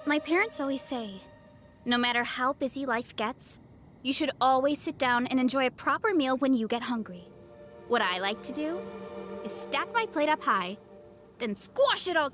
My parents always say, no matter how busy life gets, you should always sit down and enjoy a proper meal when you get hungry. What I like to do is stack my plate up high, then squash it all.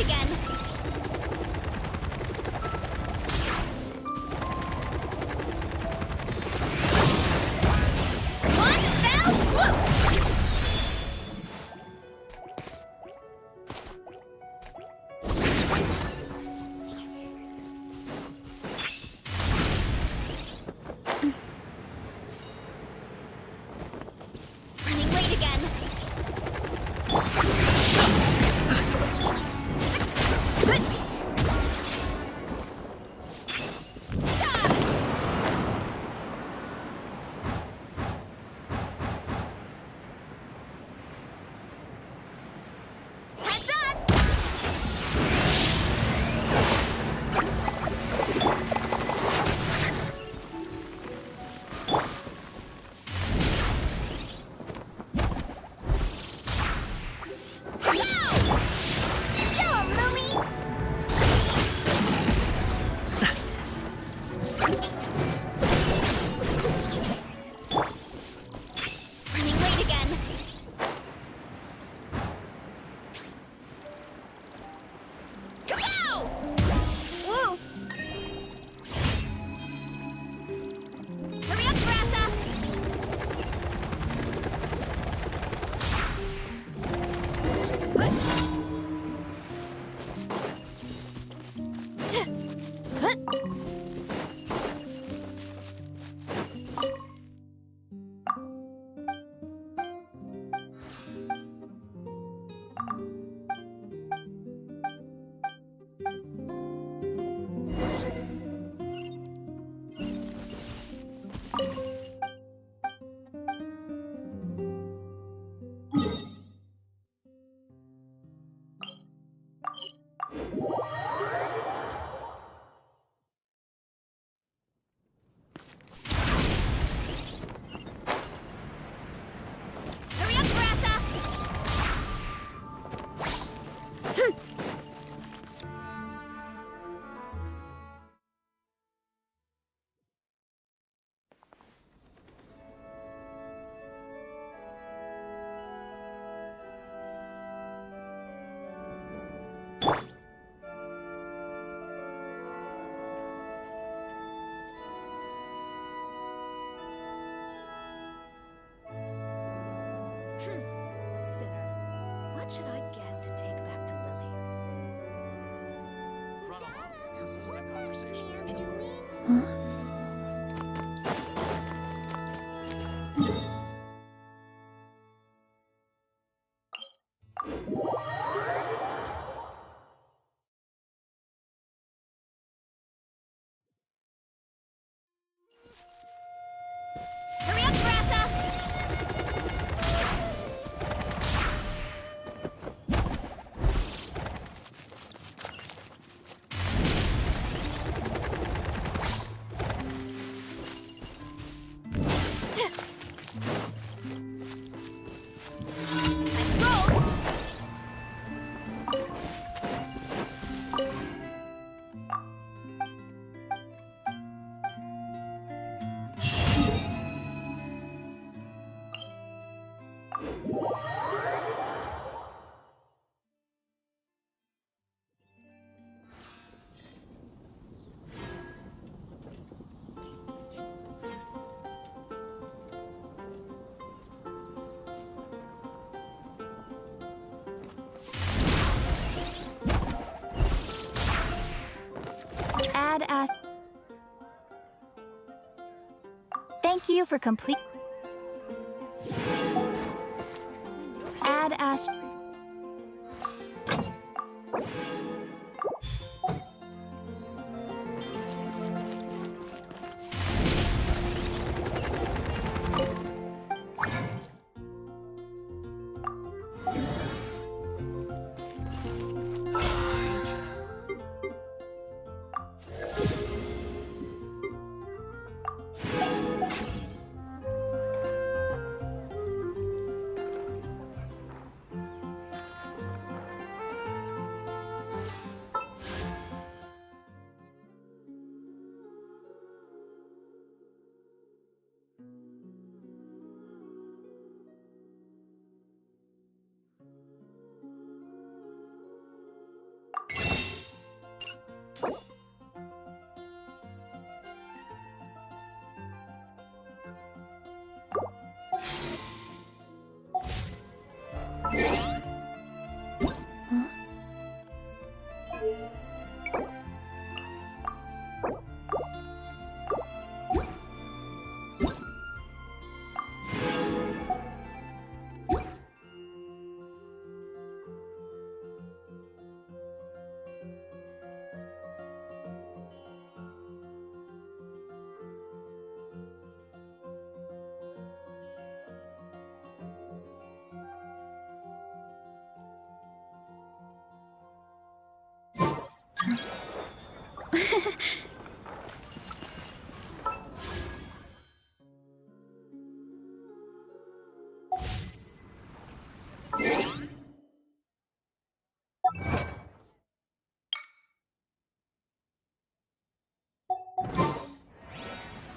again. One fell swoop! Running late again. Heads up! Running late again. Go! Woo! Hurry up, Brassa! Hurry up, Brassa! Sinner. What should I get to take back to Lily? Run along. This isn't a conversation for children. Hurry up, Brassa! Let's roll! Add as. Thank you for complete. Add as.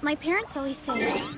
My parents always say,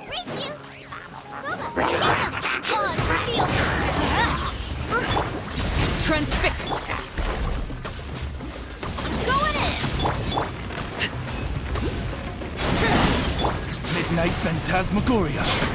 Race you! Feel Transfixed! going in! Midnight Phantasmagoria.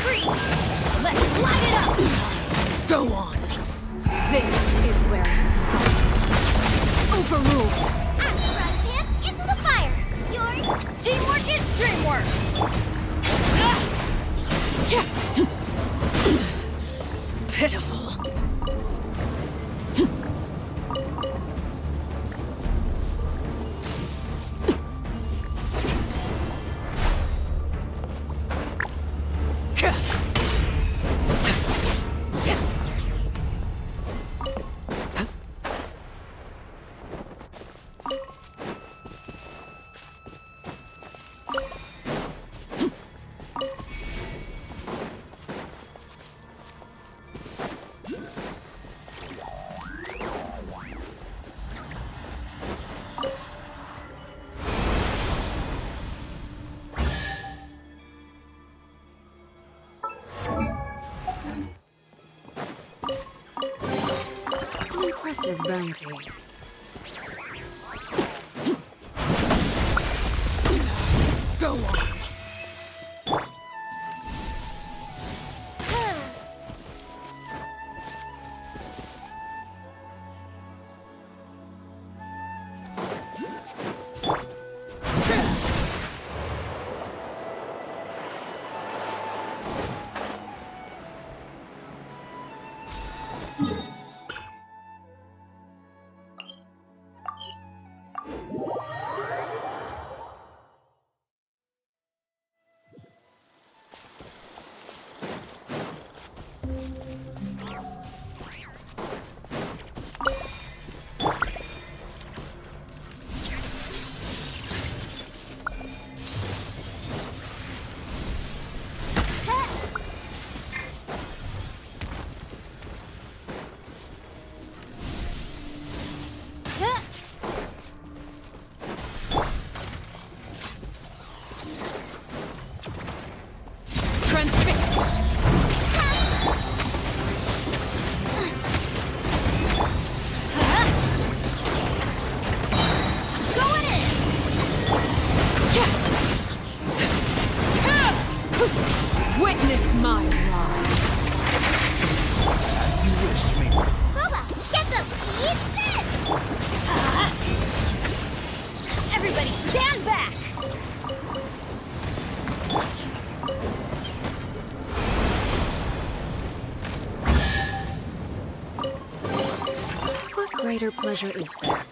free! Let's light it up! Go on. This is where you fall. Overruled. Axe hand into the fire! Yours! Teamwork is dreamwork. Pitiful. Impressive bounty. Go on. Witness my rise. As you wish, me. Boba, get them! Eat this! Everybody stand back! What greater pleasure is there?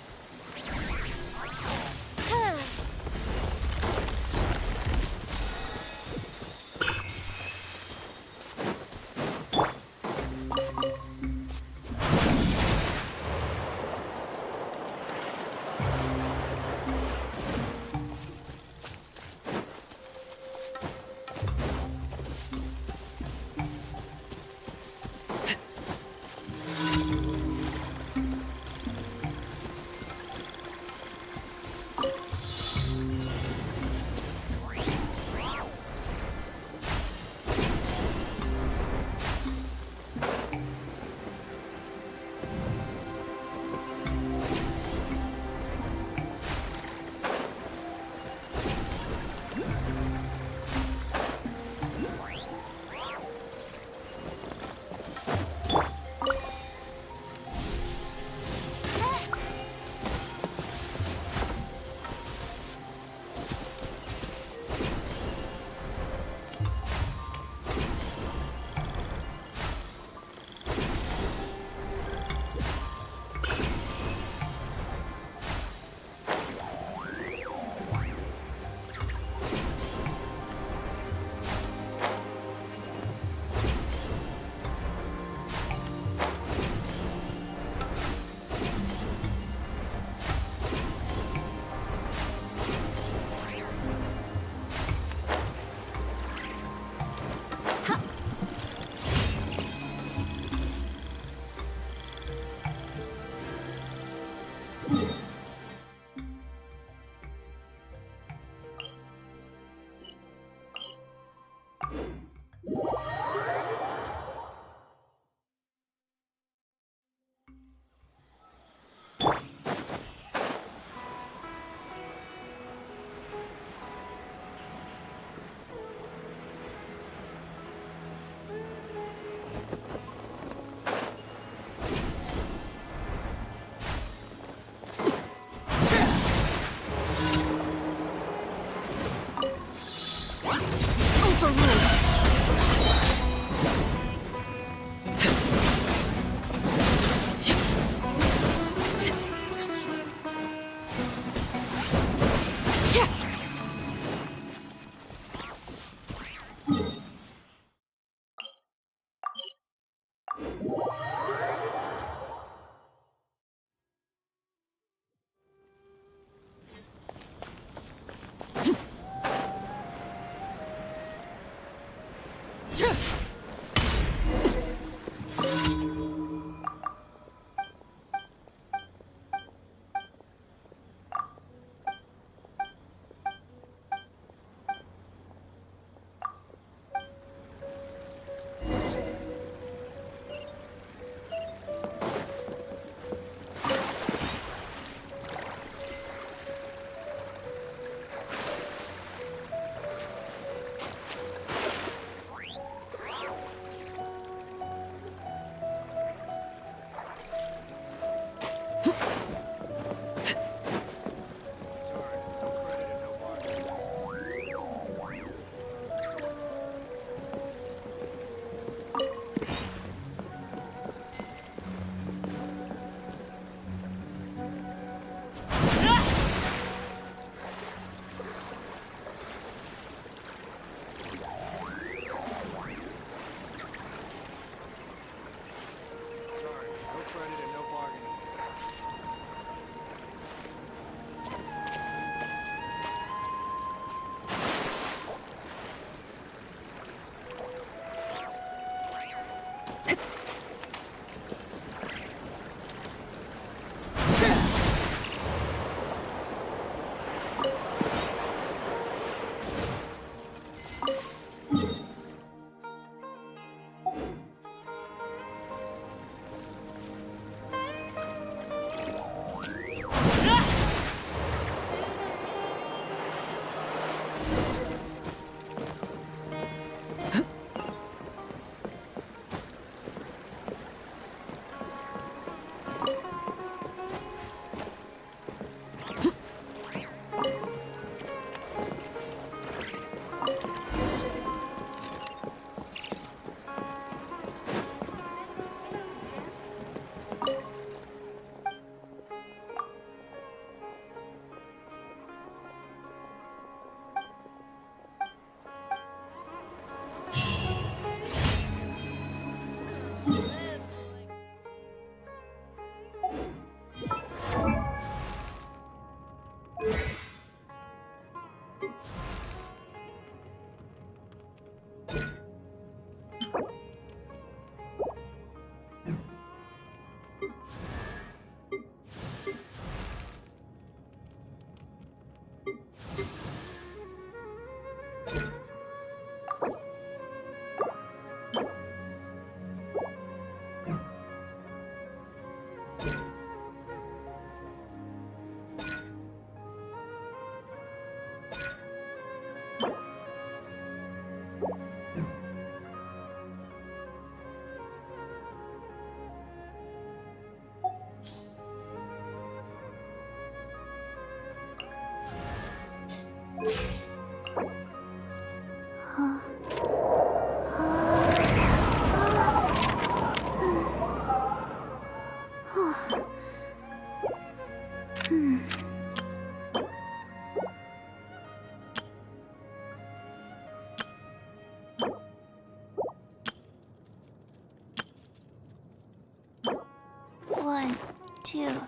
1, 2,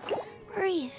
breathe.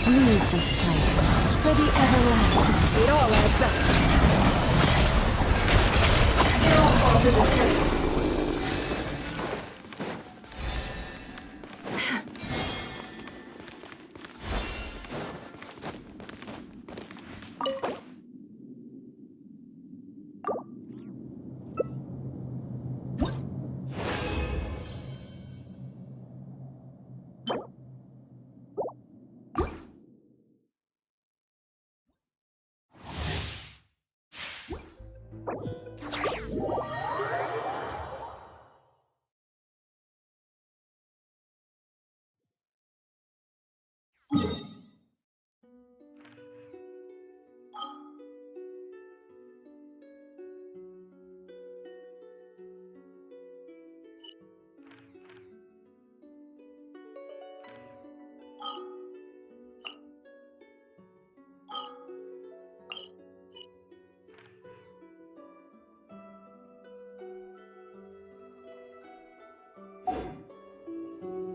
Leave this place for the everlasting. It all adds up.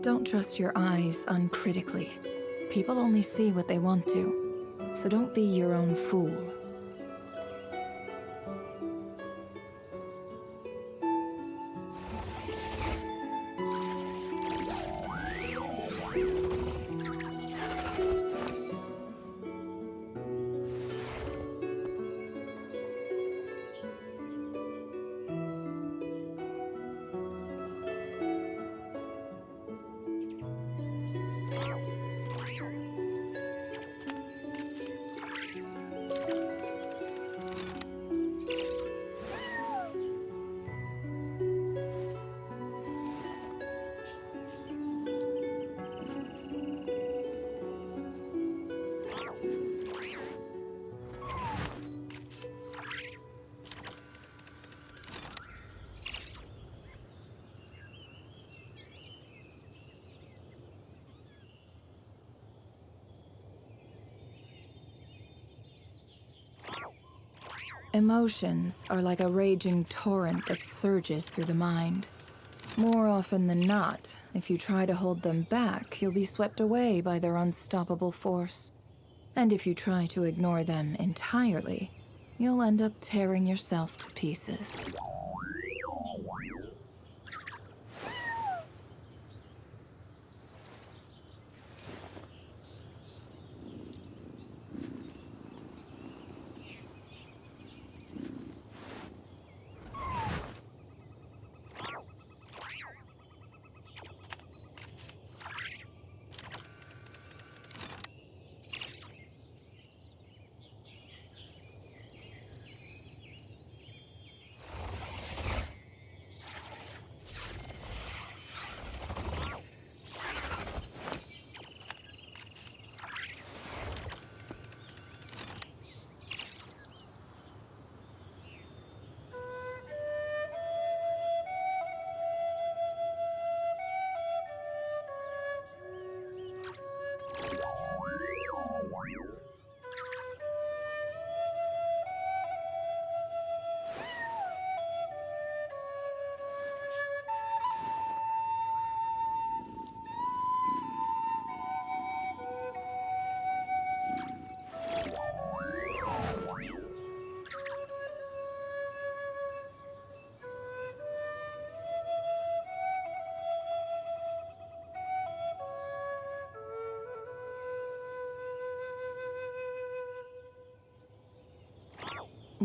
Don't trust your eyes uncritically. People only see what they want to, so don't be your own fool. Emotions are like a raging torrent that surges through the mind. More often than not, if you try to hold them back, you'll be swept away by their unstoppable force. And if you try to ignore them entirely, you'll end up tearing yourself to pieces.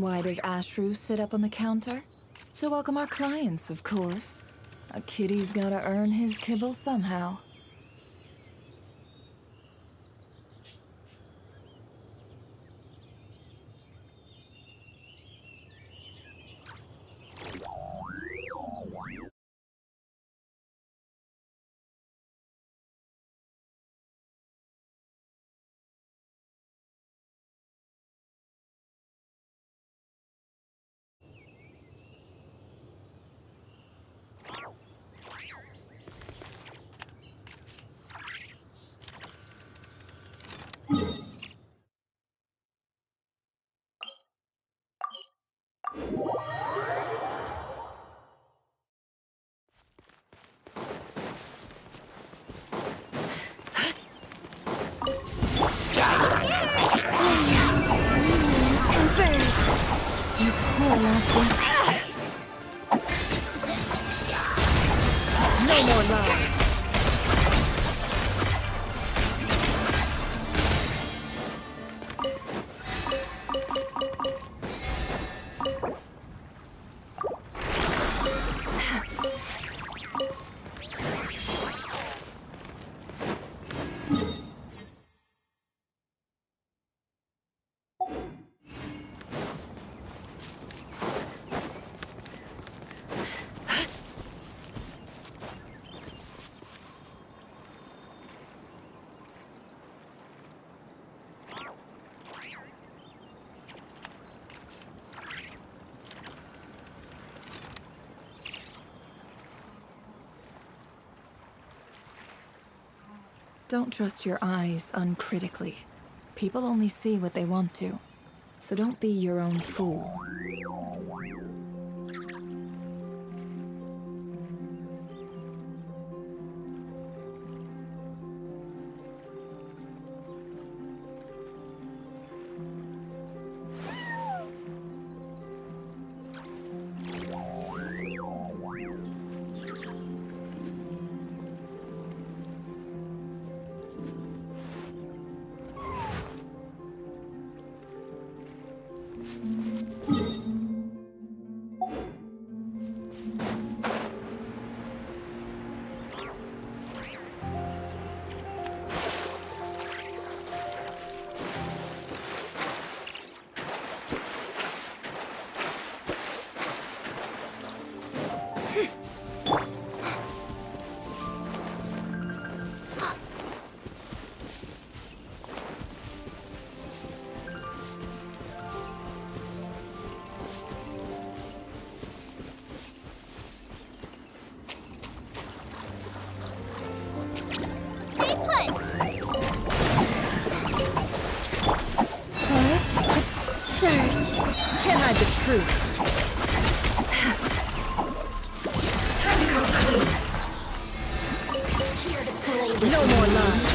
Why does Ashru sit up on the counter? To welcome our clients, of course. A kitty's gotta earn his kibble somehow. You poor lassie. No more lies. Don't trust your eyes uncritically. People only see what they want to. So don't be your own fool. Stay put. Surge. Can't hide the truth. Here to play with. No more lies.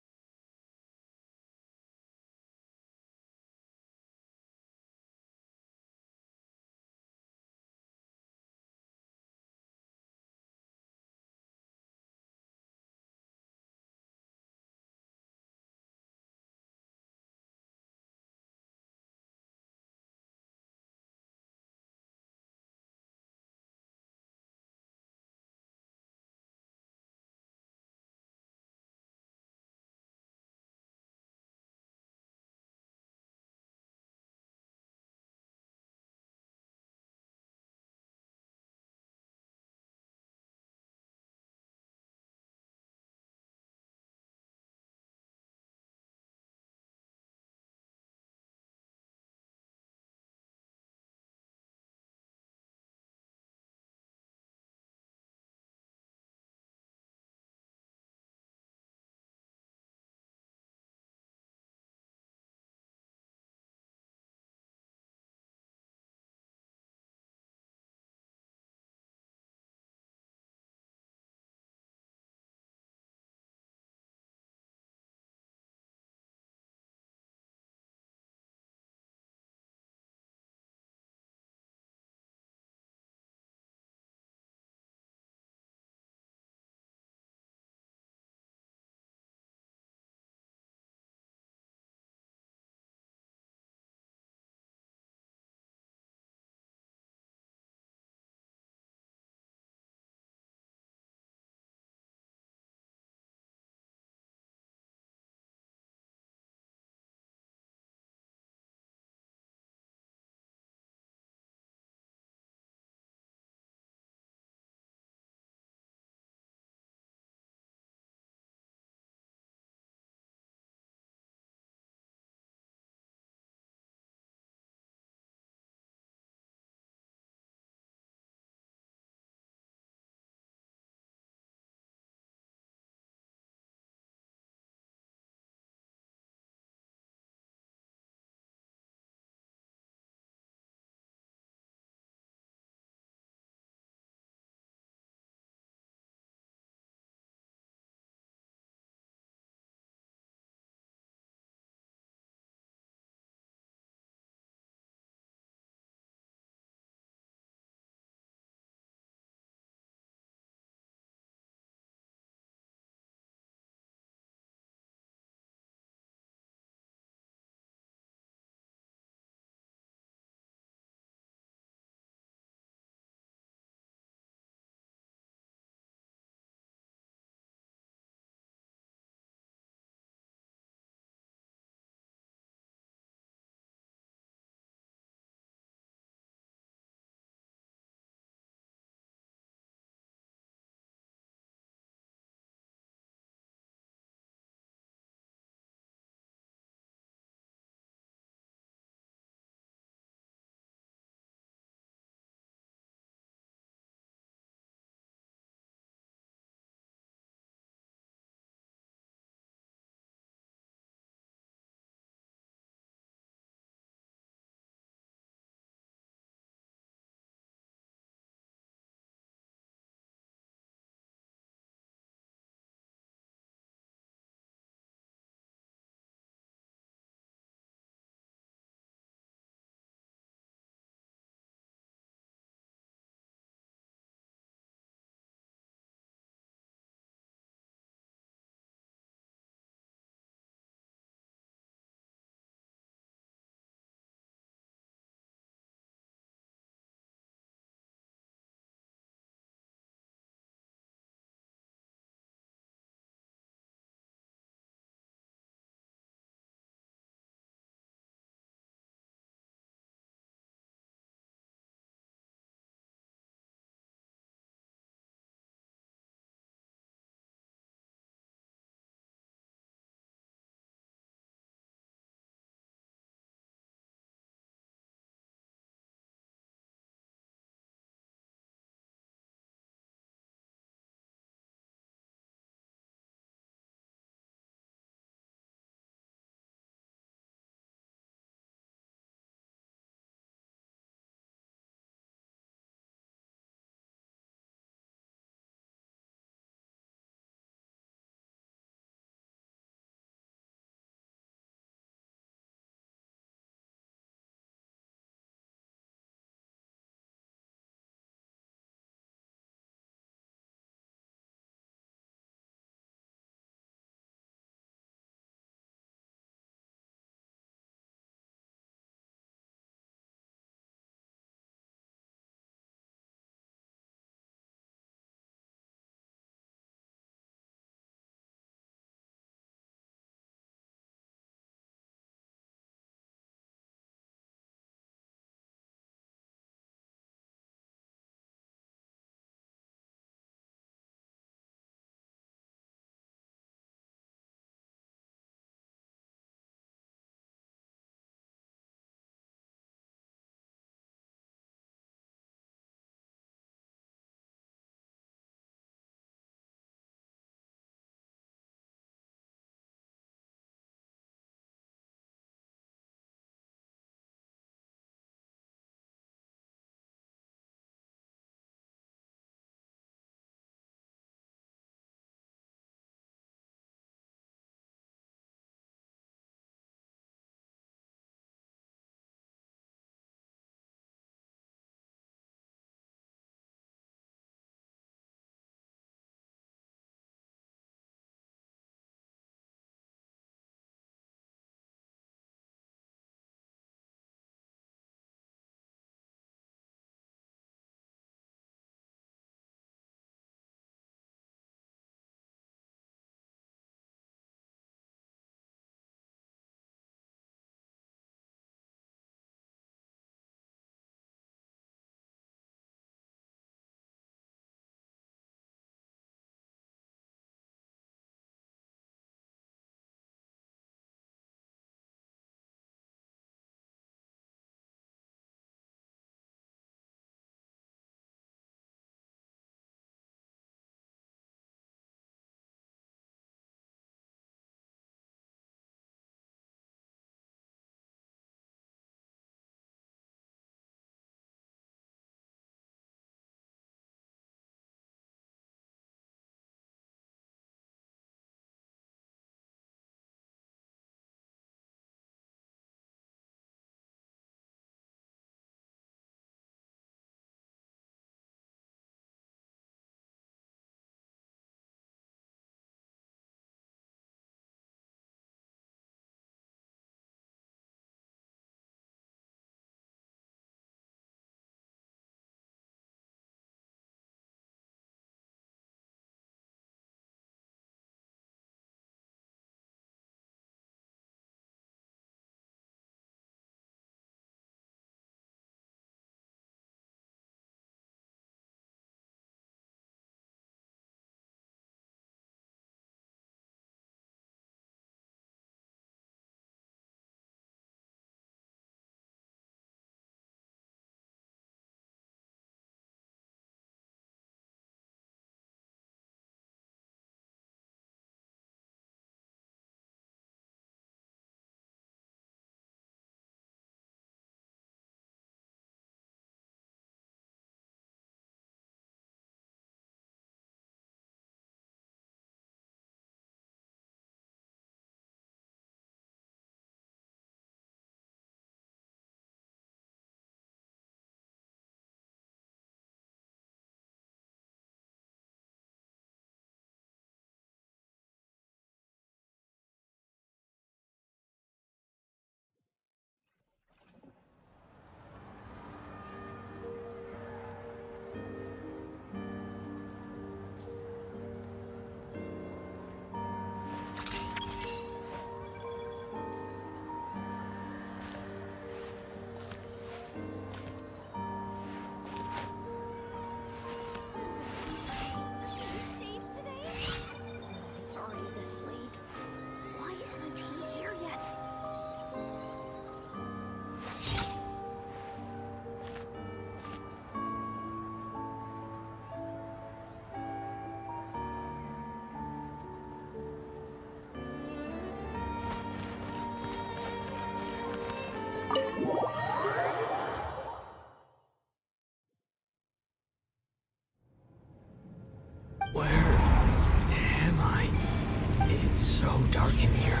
It's so dark in here,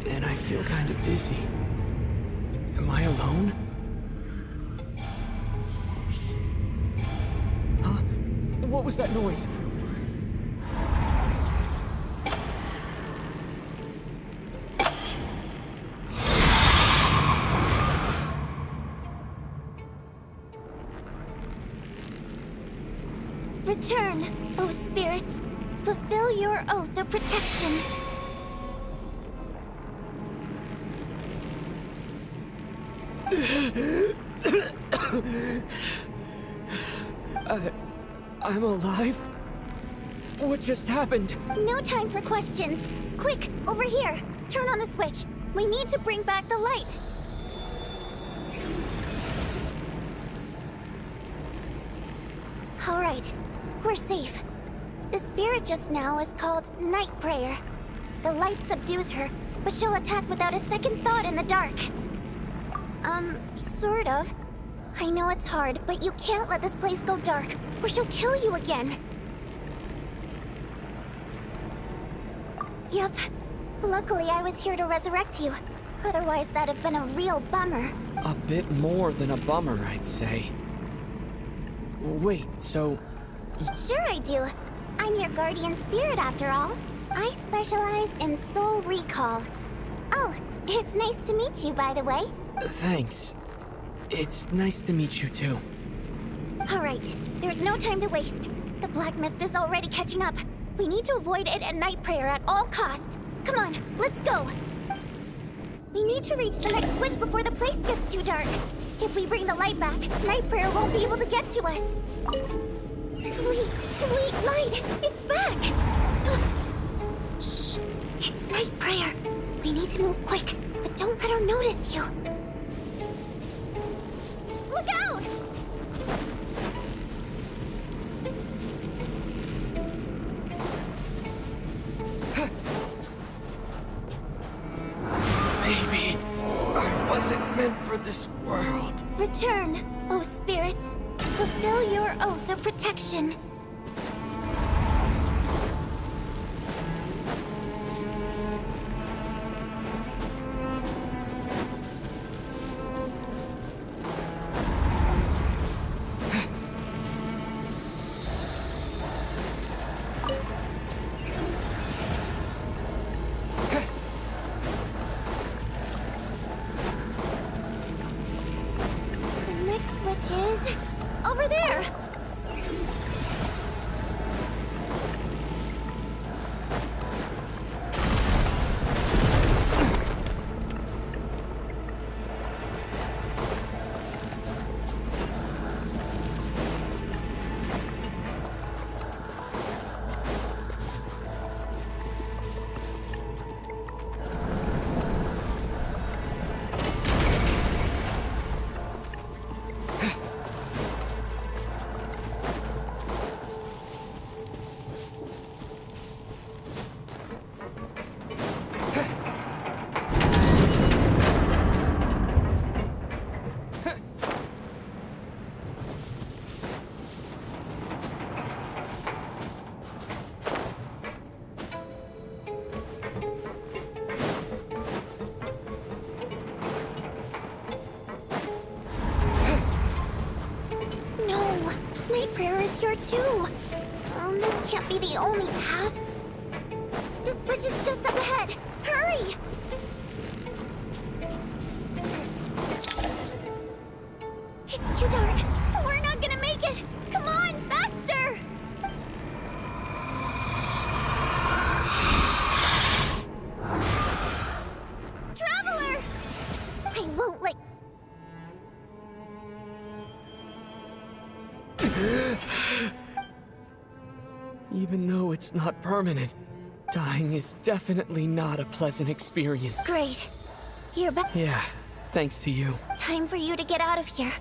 and I feel kind of dizzy. Am I alone? Huh? What was that noise? Return, O spirits. Fulfill your oath of protection. I'm alive? What just happened? No time for questions. Quick, over here. Turn on the switch. We need to bring back the light. All right, we're safe. The spirit just now is called Night Prayer. The light subdues her, but she'll attack without a second thought in the dark. Sort of. I know it's hard, but you can't let this place go dark, or she'll kill you again. Yep. Luckily, I was here to resurrect you. Otherwise, that'd have been a real bummer. A bit more than a bummer, I'd say. Wait, so... Sure I do. I'm your guardian spirit after all. I specialize in soul recall. Oh, it's nice to meet you, by the way. Thanks. It's nice to meet you, too. All right, there's no time to waste. The black mist is already catching up. We need to avoid it at Night Prayer at all costs. Come on, let's go. We need to reach the next switch before the place gets too dark. If we bring the light back, Night Prayer won't be able to get to us. Sweet, sweet light! It's back! Shh! It's Night Prayer. We need to move quick, but don't let her notice you. Look out! Maybe I wasn't meant for this world. Return, O spirits. Fulfill your oath of protection. The next switch is over there. Night Prayer is here too. This can't be the only path. The switch is just up ahead. Hurry! It's too dark. We're not gonna make it. Come on, faster! Traveler! I won't let... Even though it's not permanent, dying is definitely not a pleasant experience. Great. You're back. Yeah, thanks to you. Time for you to get out of here.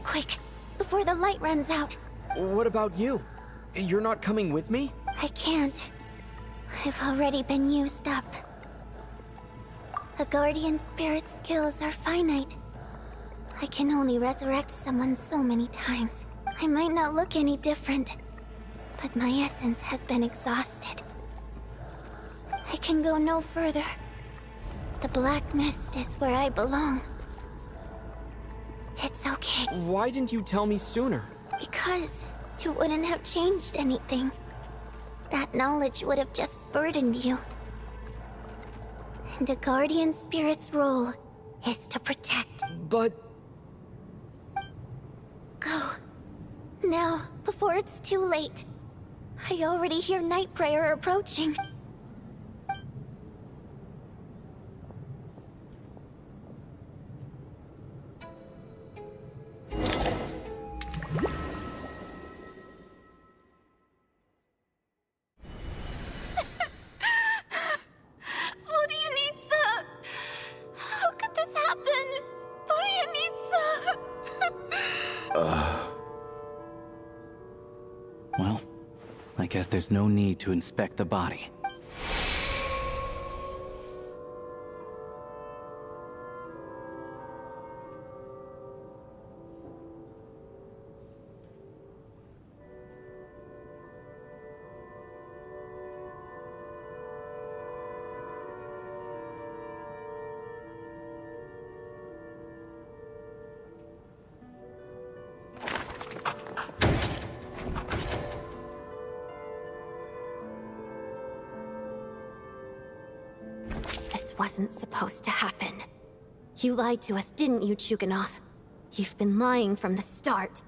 Quick, before the light runs out. What about you? You're not coming with me? I can't. I've already been used up. A guardian spirit's skills are finite. I can only resurrect someone so many times. I might not look any different, but my essence has been exhausted. I can go no further. The Black Mist is where I belong. It's okay, Why didn't you tell me sooner? because it wouldn't have changed anything. That knowledge would have just burdened you. And a guardian spirit's role is to protect. But Go. Now, before it's too late. I already hear night prayer approaching. Onianitsa! How could this happen? Onianitsa! Well, I guess there's no need to inspect the body. This wasn't supposed to happen. You lied to us, didn't you, Chuganov? You've been lying from the start.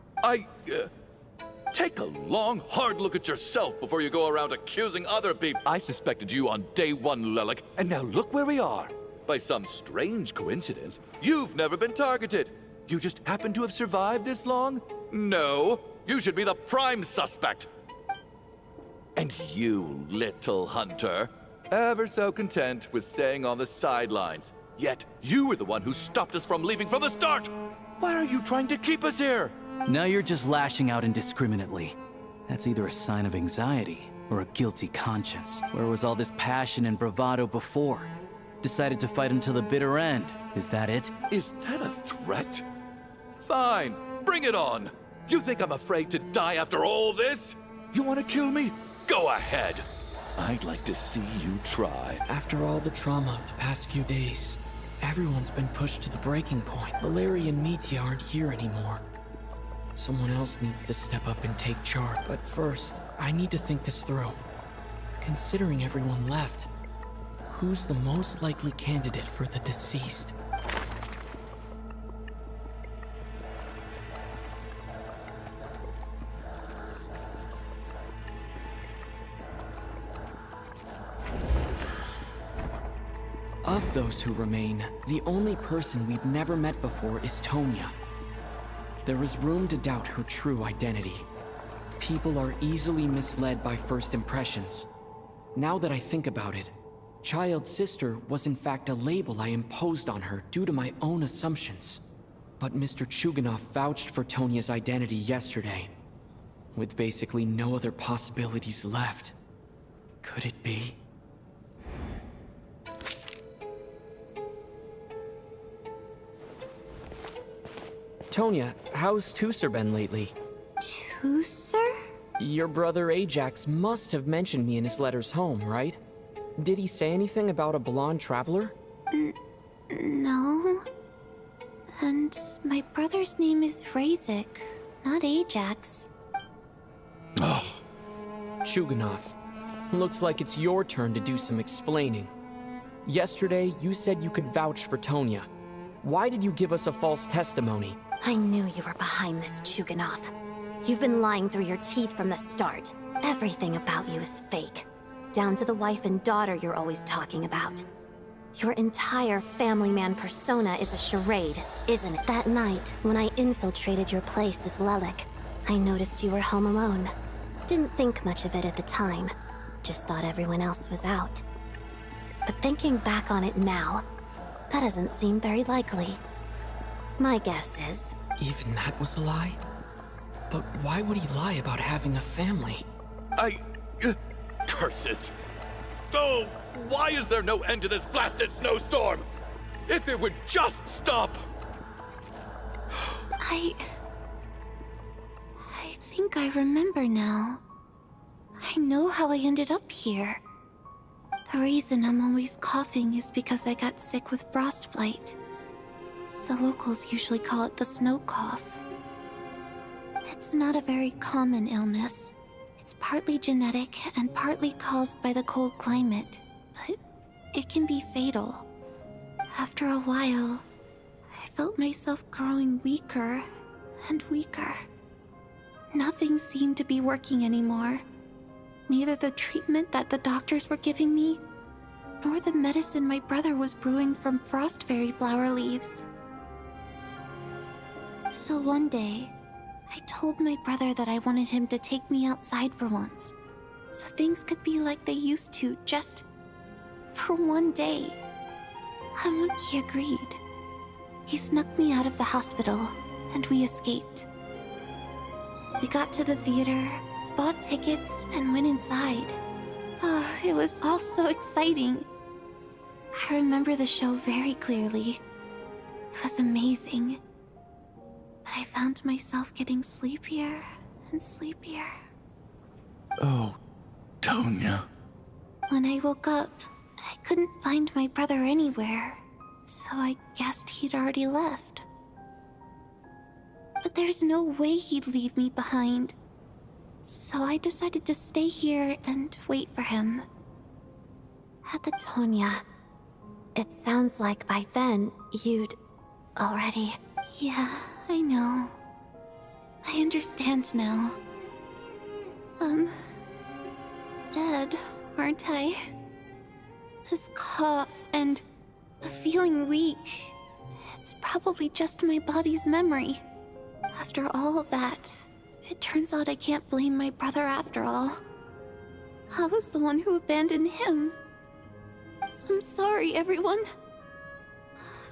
Take a long, hard look at yourself before you go around accusing other people. I suspected you on day one, Lelik, and now look where we are. By some strange coincidence, you've never been targeted. You just happen to have survived this long? No, you should be the prime suspect. And you, little hunter, ever so content with staying on the sidelines. Yet, you were the one who stopped us from leaving from the start! Why are you trying to keep us here? Now you're just lashing out indiscriminately. That's either a sign of anxiety or a guilty conscience. Where was all this passion and bravado before? Decided to fight until the bitter end. Is that it? Is that a threat? Fine, bring it on. You think I'm afraid to die after all this? You want to kill me? Go ahead. I'd like to see you try. after all the trauma of the past few days, everyone's been pushed to the breaking point. Valeri and Mitya aren't here anymore. Someone else needs to step up and take charge. But first, I need to think this through. Considering everyone left, who's the most likely candidate for the deceased? Of those who remain, the only person we've never met before is Tonya. There is room to doubt her true identity. People are easily misled by first impressions. Now that I think about it, Child's sister was in fact a label I imposed on her due to my own assumptions. But Mr. Chuganov vouched for Tonya's identity yesterday, with basically no other possibilities left. Could it be? Tonya, how's Tusser been lately? Tusser? Your brother Ajax must have mentioned me in his letters home, right? Did he say anything about a blonde traveler? No. And my brother's name is Razik, not Ajax. Chuganov, looks like it's your turn to do some explaining. Yesterday, you said you could vouch for Tonya. Why did you give us a false testimony? I knew you were behind this, Chuganov. You've been lying through your teeth from the start. Everything about you is fake. Down to the wife and daughter you're always talking about. Your entire family man persona is a charade, isn't it? That night, when I infiltrated your place as Lelik, I noticed you were home alone. Didn't think much of it at the time. Just thought everyone else was out. But thinking back on it now, that doesn't seem very likely. My guess is... Even that was a lie? But why would he lie about having a family? Curses! Oh, why is there no end to this blasted snowstorm? If it would just stop! I think I remember now. I know how I ended up here. The reason I'm always coughing is because I got sick with frostbite. The locals usually call it the snow cough. It's not a very common illness. It's partly genetic and partly caused by the cold climate, but it can be fatal. After a while, I felt myself growing weaker and weaker. Nothing seemed to be working anymore. Neither the treatment that the doctors were giving me, nor the medicine my brother was brewing from frost fairy flower leaves. So one day, I told my brother that I wanted him to take me outside for once, so things could be like they used to, just for one day. And when he agreed, he snuck me out of the hospital, and we escaped. We got to the theater, bought tickets, and went inside. Oh, it was all so exciting. I remember the show very clearly. It was amazing. But I found myself getting sleepier and sleepier. Oh, Tonya. When I woke up, I couldn't find my brother anywhere, so I guessed he'd already left. But there's no way he'd leave me behind. So I decided to stay here and wait for him. At the Tonya, it sounds like by then you'd already... Yeah, I know. I understand now. Dead, aren't I? This cough and the feeling weak, it's probably just my body's memory. After all of that, it turns out I can't blame my brother after all. I was the one who abandoned him. I'm sorry, everyone.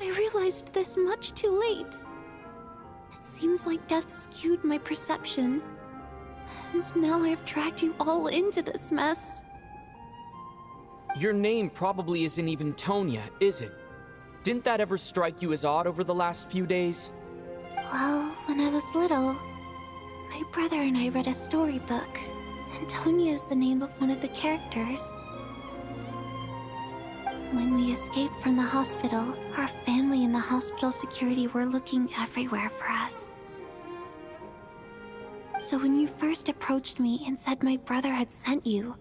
I realized this much too late. It seems like death skewed my perception. And now I've dragged you all into this mess. Your name probably isn't even Tonya, is it? Didn't that ever strike you as odd over the last few days? Well, when I was little, my brother and I read a storybook, and Tonya is the name of one of the characters. When we escaped from the hospital, our family and the hospital security were looking everywhere for us. So when you first approached me and said my brother had sent you,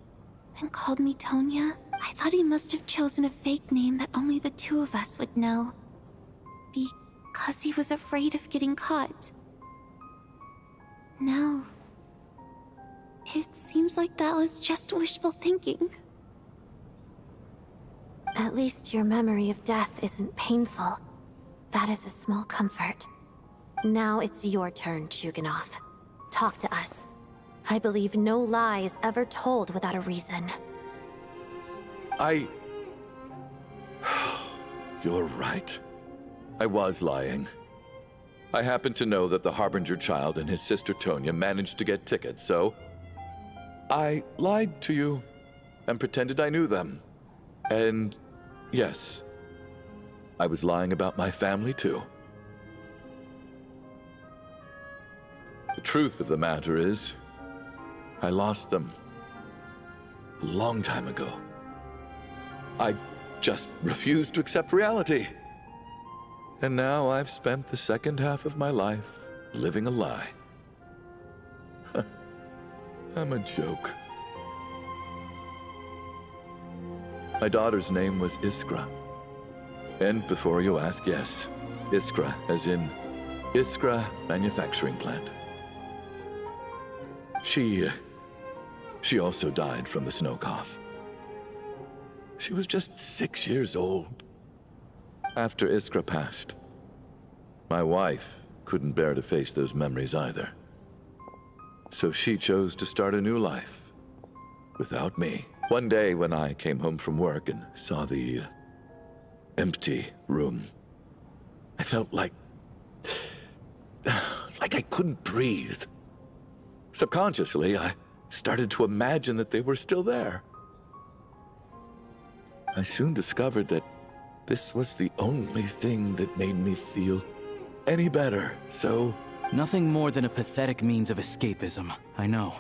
and called me Tonya, I thought he must have chosen a fake name that only the two of us would know. Because he was afraid of getting caught. No. It seems like that was just wishful thinking. At least your memory of death isn't painful. That is a small comfort. Now it's your turn, Shugenov. Talk to us. I believe no lie is ever told without a reason. You're right. I was lying. I happen to know that the Harbinger child and his sister Tonya managed to get tickets, so I lied to you and pretended I knew them. And yes, I was lying about my family too. The truth of the matter is, I lost them a long time ago. I just refused to accept reality. And now I've spent the second half of my life living a lie. I'm a joke. My daughter's name was Iskra. And before you ask, yes, Iskra, as in Iskra Manufacturing Plant. She also died from the snow cough. She was just 6 years old. After Iskra passed, my wife couldn't bear to face those memories either. So she chose to start a new life without me. One day when I came home from work and saw the empty room, I felt like I couldn't breathe. Subconsciously, I started to imagine that they were still there. I soon discovered that this was the only thing that made me feel any better, so... Nothing more than a pathetic means of escapism, I know.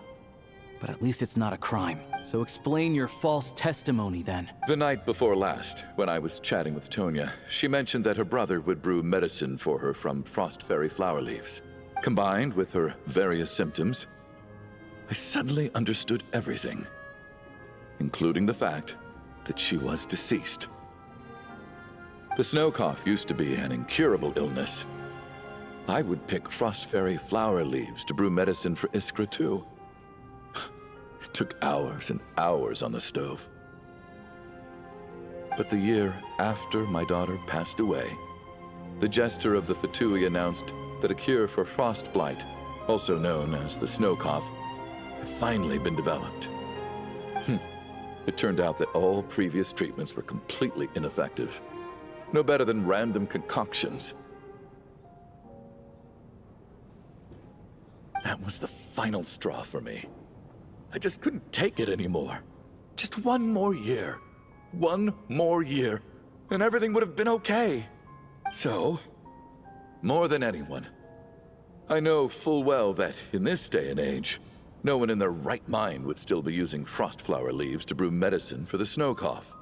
But at least it's not a crime. So explain your false testimony then. The night before last, when I was chatting with Tonya, she mentioned that her brother would brew medicine for her from frost fairy flower leaves. Combined with her various symptoms, I suddenly understood everything, including the fact that she was deceased. The snow cough used to be an incurable illness. I would pick frost fairy flower leaves to brew medicine for Iskra too. It took hours and hours on the stove. But the year after my daughter passed away, the jester of the Fatui announced that a cure for frost blight, also known as the snow cough, had finally been developed. It turned out that all previous treatments were completely ineffective. No better than random concoctions. That was the final straw for me. I just couldn't take it anymore. Just one more year. One more year, and everything would have been okay. So, more than anyone, I know full well that in this day and age, no one in their right mind would still be using frost flower leaves to brew medicine for the snow cough.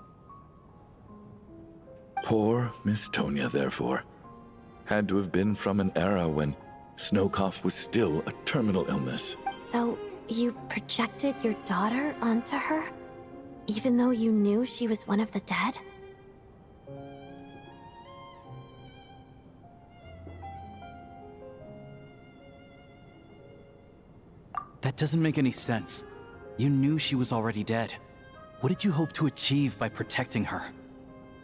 Poor Miss Tonya, therefore, had to have been from an era when snow cough was still a terminal illness. So, you projected your daughter onto her? Even though you knew she was one of the dead? That doesn't make any sense. You knew she was already dead. What did you hope to achieve by protecting her?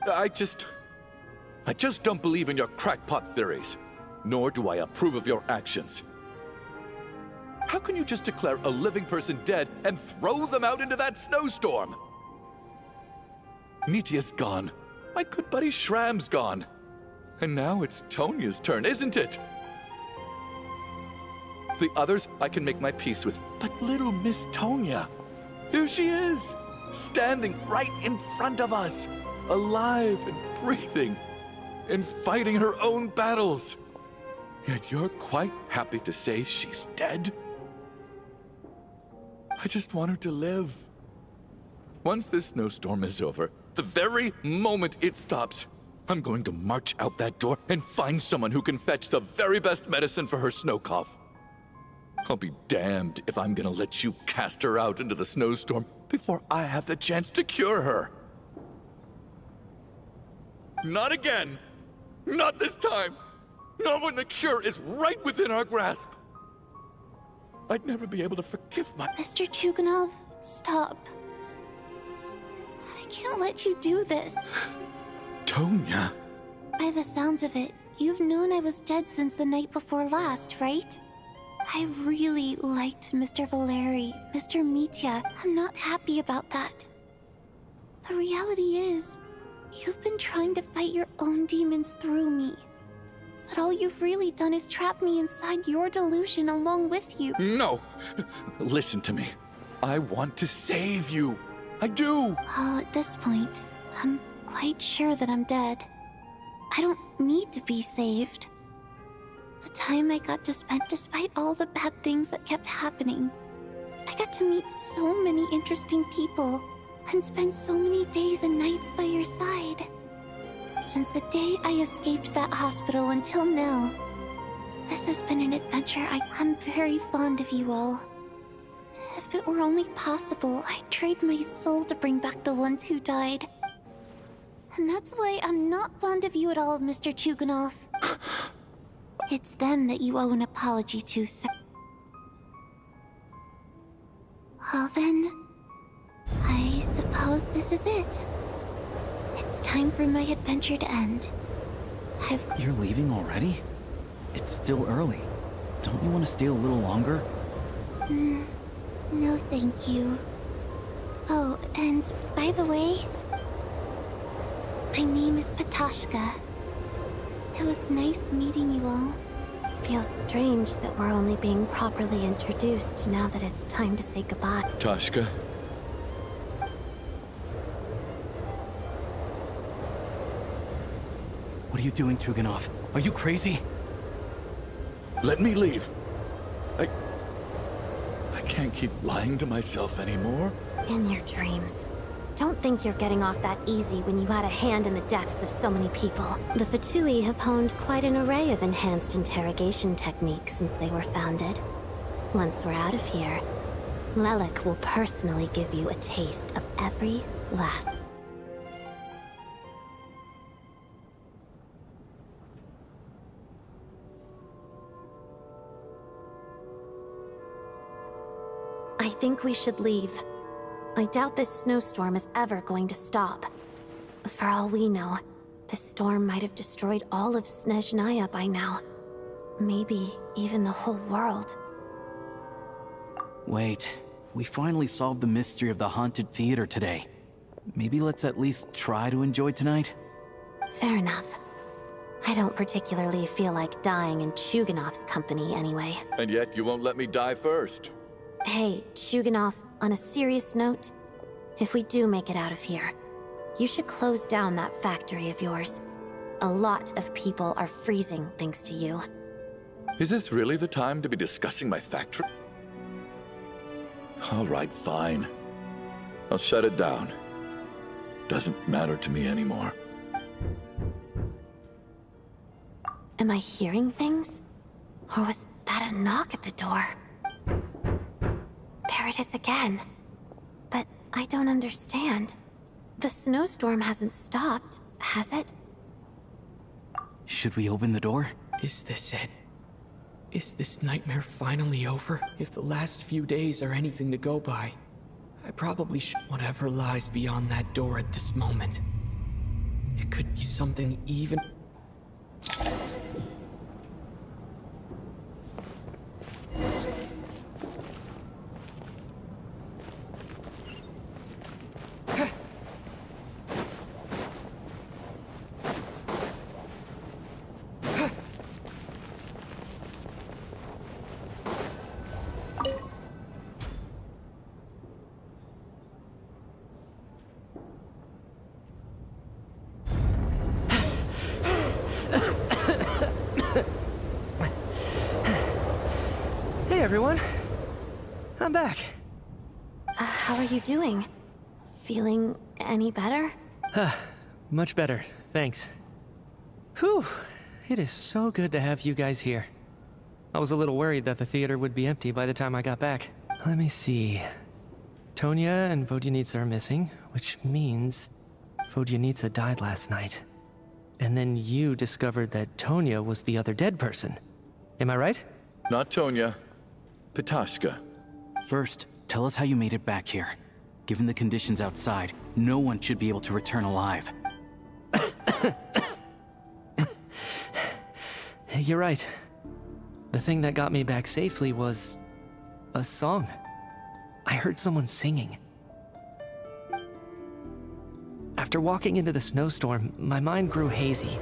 I just don't believe in your crackpot theories, nor do I approve of your actions. How can you just declare a living person dead and throw them out into that snowstorm? Nitia's gone. My good buddy Shram's gone. And now it's Tonya's turn, isn't it? The others I can make my peace with, but little Miss Tonya, here she is, standing right in front of us, alive and breathing, and fighting her own battles. Yet you're quite happy to say she's dead? I just want her to live. Once this snowstorm is over, the very moment it stops, I'm going to march out that door and find someone who can fetch the very best medicine for her snow cough. I'll be damned if I'm gonna let you cast her out into the snowstorm before I have the chance to cure her. Not again! Not this time! Not when the cure is right within our grasp! I'd never be able to forgive my— Mr. Chuganov, stop. I can't let you do this. Tonya. By the sounds of it, you've known I was dead since the night before last, right? I really liked Mr. Valeri, Mr. Mitya. I'm not happy about that. The reality is, you've been trying to fight your own demons through me. But all you've really done is trap me inside your delusion along with you. No! Listen to me. I want to save you. I do! Well, at this point, I'm quite sure that I'm dead. I don't need to be saved. The time I got to spend despite all the bad things that kept happening. I got to meet so many interesting people and spend so many days and nights by your side. Since the day I escaped that hospital until now, this has been an adventure. I'm very fond of you all. If it were only possible, I'd trade my soul to bring back the ones who died. And that's why I'm not fond of you at all, Mr. Chuganov. It's them that you owe an apology to, sir. Well then, I suppose this is it. It's time for my adventure to end. You're leaving already? It's still early. Don't you want to stay a little longer? No thank you. Oh, and by the way, my name is Patashka. It was nice meeting you all. Feels strange that we're only being properly introduced now that it's time to say goodbye. Tashka. What are you doing, Chuganov? Are you crazy? Let me leave. I can't keep lying to myself anymore. In your dreams. Don't think you're getting off that easy when you had a hand in the deaths of so many people. The Fatui have honed quite an array of enhanced interrogation techniques since they were founded. Once we're out of here, Lelik will personally give you a taste of every last... I think we should leave. I doubt this snowstorm is ever going to stop. For all we know, this storm might have destroyed all of SNEZNAYA by now. Maybe even the whole world. Wait, we finally solved the mystery of the haunted theater today. Maybe let's at least try to enjoy tonight? Fair enough. I don't particularly feel like dying in Chuganov's company anyway. And yet you won't let me die first. Hey, Chuganov, on a serious note, if we do make it out of here, you should close down that factory of yours. A lot of people are freezing thanks to you. Is this really the time to be discussing my factory? All right, fine. I'll shut it down. Doesn't matter to me anymore. Am I hearing things? Or was that a knock at the door? There it is again. But I don't understand. The snowstorm hasn't stopped, has it? Should we open the door? Is this it? Is this nightmare finally over? If the last few days are anything to go by, I probably should. Whatever lies beyond that door at this moment. It could be something even. Hey everyone, I'm back. How are you doing? Feeling any better? Much better, thanks. Whew, it is so good to have you guys here. I was a little worried that the theater would be empty by the time I got back. Let me see. Tonya and Vodyanitsa are missing, which means Vodyanitsa died last night. And then you discovered that Tonya was the other dead person. Am I right? Not Tonya. Pitashka. First, tell us how you made it back here. Given the conditions outside, no one should be able to return alive. You're right. The thing that got me back safely was a song. I heard someone singing. After walking into the snowstorm, my mind grew hazy.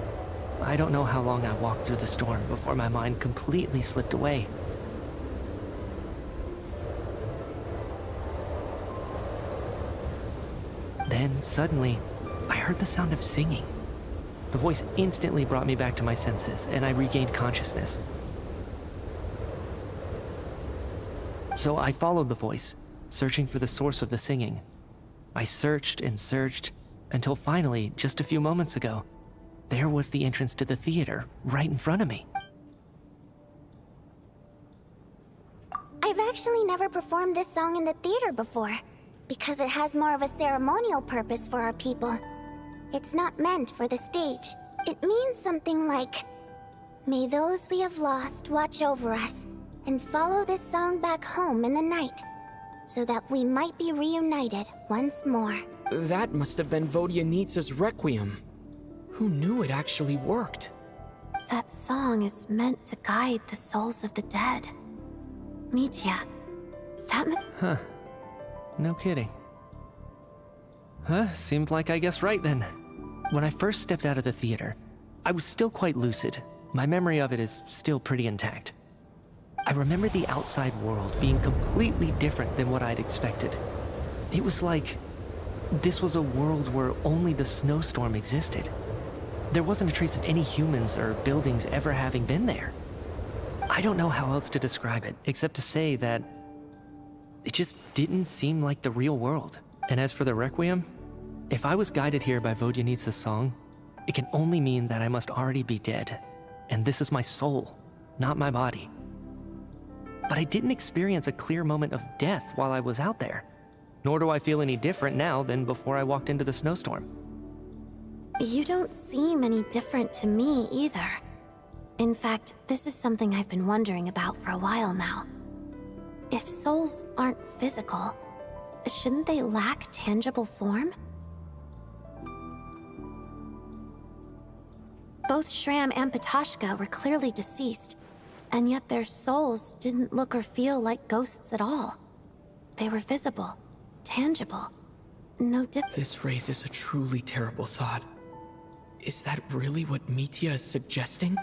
I don't know how long I walked through the storm before my mind completely slipped away. Then, suddenly, I heard the sound of singing. The voice instantly brought me back to my senses, and I regained consciousness. So I followed the voice, searching for the source of the singing. I searched and searched, until finally, just a few moments ago, there was the entrance to the theater, right in front of me. I've actually never performed this song in the theater before, because it has more of a ceremonial purpose for our people. It's not meant for the stage. It means something like, "May those we have lost watch over us, and follow this song back home in the night, so that we might be reunited once more." That must have been Vodyanitsa's Requiem. Who knew it actually worked? That song is meant to guide the souls of the dead. Mitya, Huh. No kidding. Seemed like I guessed right then. When I first stepped out of the theater, I was still quite lucid. My memory of it is still pretty intact. I remember the outside world being completely different than what I'd expected. It was like this was a world where only the snowstorm existed. There wasn't a trace of any humans or buildings ever having been there. I don't know how else to describe it, except to say that It just didn't seem like the real world. And as for the Requiem, if I was guided here by Vodyanitsa's song, it can only mean that I must already be dead. And this is my soul, not my body. But I didn't experience a clear moment of death while I was out there. Nor do I feel any different now than before I walked into the snowstorm. You don't seem any different to me either. In fact, this is something I've been wondering about for a while now. If souls aren't physical, shouldn't they lack tangible form? Both Shram and Patoshka were clearly deceased, and yet their souls didn't look or feel like ghosts at all. They were visible, tangible, no This raises a truly terrible thought. Is that really what Mitya is suggesting?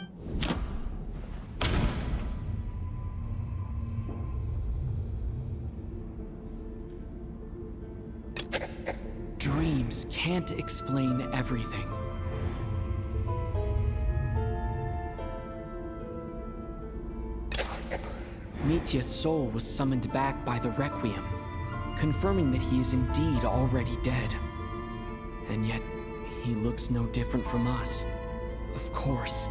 Dreams can't explain everything. Mitya's soul was summoned back by the Requiem, confirming that he is indeed already dead. And yet, he looks no different from us. Of course,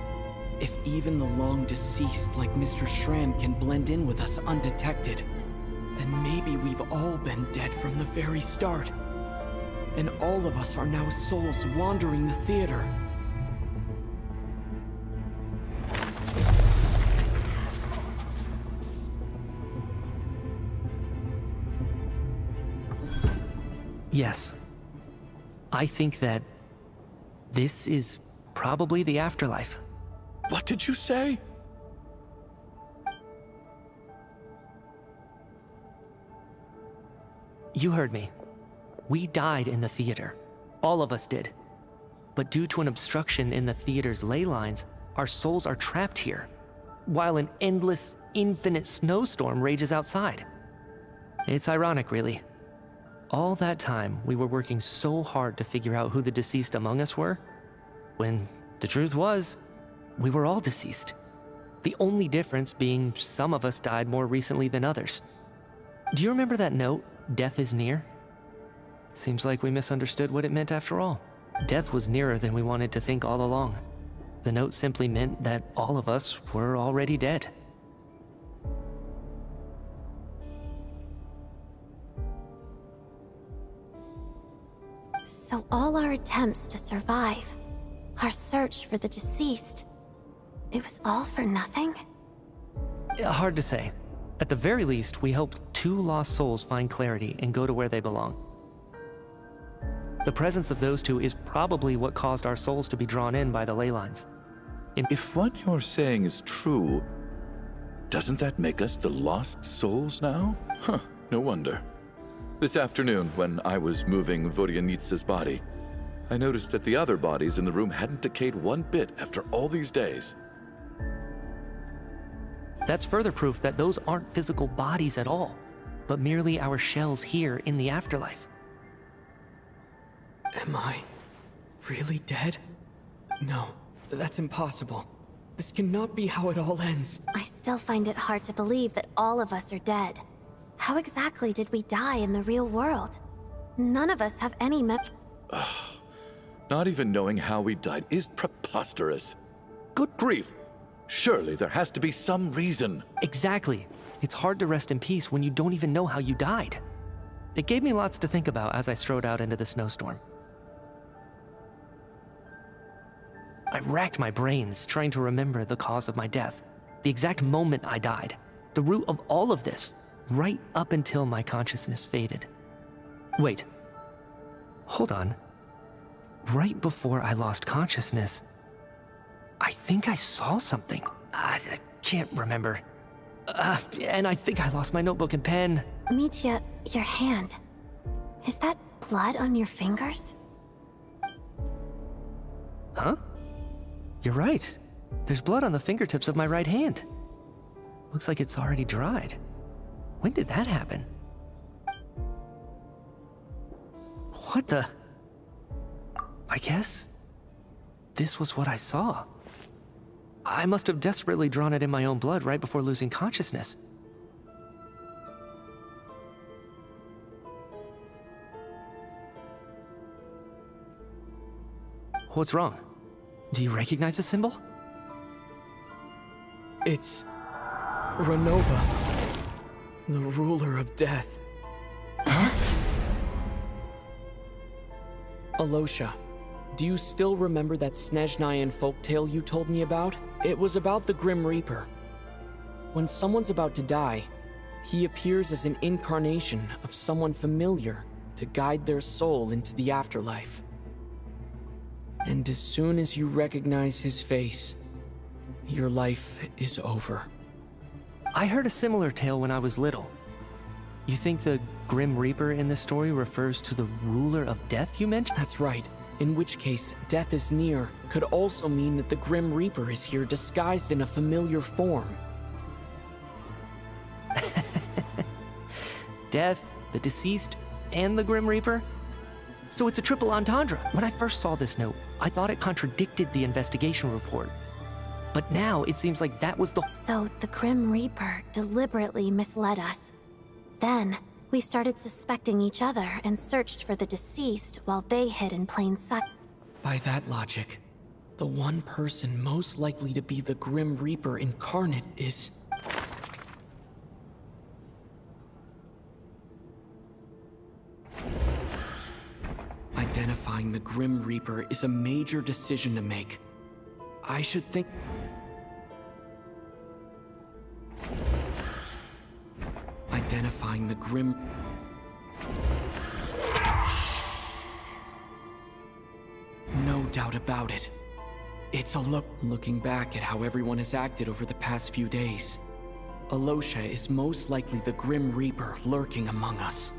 if even the long-deceased like Mr. Shram can blend in with us undetected, then maybe we've all been dead from the very start. And all of us are now souls wandering the theater. Yes. I think that this is probably the afterlife. What did you say? You heard me. We died in the theater. All of us did. But due to an obstruction in the theater's ley lines, our souls are trapped here, while an endless, infinite snowstorm rages outside. It's ironic, really. All that time, we were working so hard to figure out who the deceased among us were, when the truth was, we were all deceased. The only difference being some of us died more recently than others. Do you remember that note, "Death is near"? Seems like we misunderstood what it meant after all. Death was nearer than we wanted to think all along. The note simply meant that all of us were already dead. So all our attempts to survive, our search for the deceased, it was all for nothing? Hard to say. At the very least, we hope 2 lost souls find clarity and go to where they belong. The presence of those 2 is probably what caused our souls to be drawn in by the ley lines. If what you're saying is true, doesn't that make us the lost souls now? Huh, no wonder. This afternoon, when I was moving Vodyanitsa's body, I noticed that the other bodies in the room hadn't decayed one bit after all these days. That's further proof that those aren't physical bodies at all, but merely our shells here in the afterlife. Am I really dead? No, that's impossible. This cannot be how it all ends. I still find it hard to believe that all of us are dead. How exactly did we die in the real world? None of us have any Not even knowing how we died is preposterous. Good grief! Surely there has to be some reason. Exactly. It's hard to rest in peace when you don't even know how you died. It gave me lots to think about as I strode out into the snowstorm. I racked my brains trying to remember the cause of my death, the exact moment I died, the root of all of this, right up until my consciousness faded. Wait. Hold on. Right before I lost consciousness, I think I saw something. I can't remember. And I think I lost my notebook and pen. Mitya, your hand. Is that blood on your fingers? Huh? You're right. There's blood on the fingertips of my right hand. Looks like it's already dried. When did that happen? What the? I guess this was what I saw. I must have desperately drawn it in my own blood right before losing consciousness. What's wrong? Do you recognize the symbol? It's Renova, the ruler of death. Alosha, do you still remember that SNEZNAYA folktale you told me about? It was about the Grim Reaper. When someone's about to die, he appears as an incarnation of someone familiar to guide their soul into the afterlife. And as soon as you recognize his face, your life is over. I heard a similar tale when I was little. You think the Grim Reaper in this story refers to the ruler of death you mentioned? That's right. In which case, death is near could also mean that the Grim Reaper is here disguised in a familiar form. Death, the deceased, and the Grim Reaper? So it's a triple entendre. When I first saw this note, I thought it contradicted the investigation report. But now it seems like that was the... So the Grim Reaper deliberately misled us. Then, we started suspecting each other and searched for the deceased while they hid in plain sight. By that logic, the one person most likely to be the Grim Reaper incarnate is... Identifying the Grim Reaper is a major decision to make. I should think... Identifying the Grim... No doubt about it. It's a look... Looking back at how everyone has acted over the past few days, Alosha is most likely the Grim Reaper lurking among us.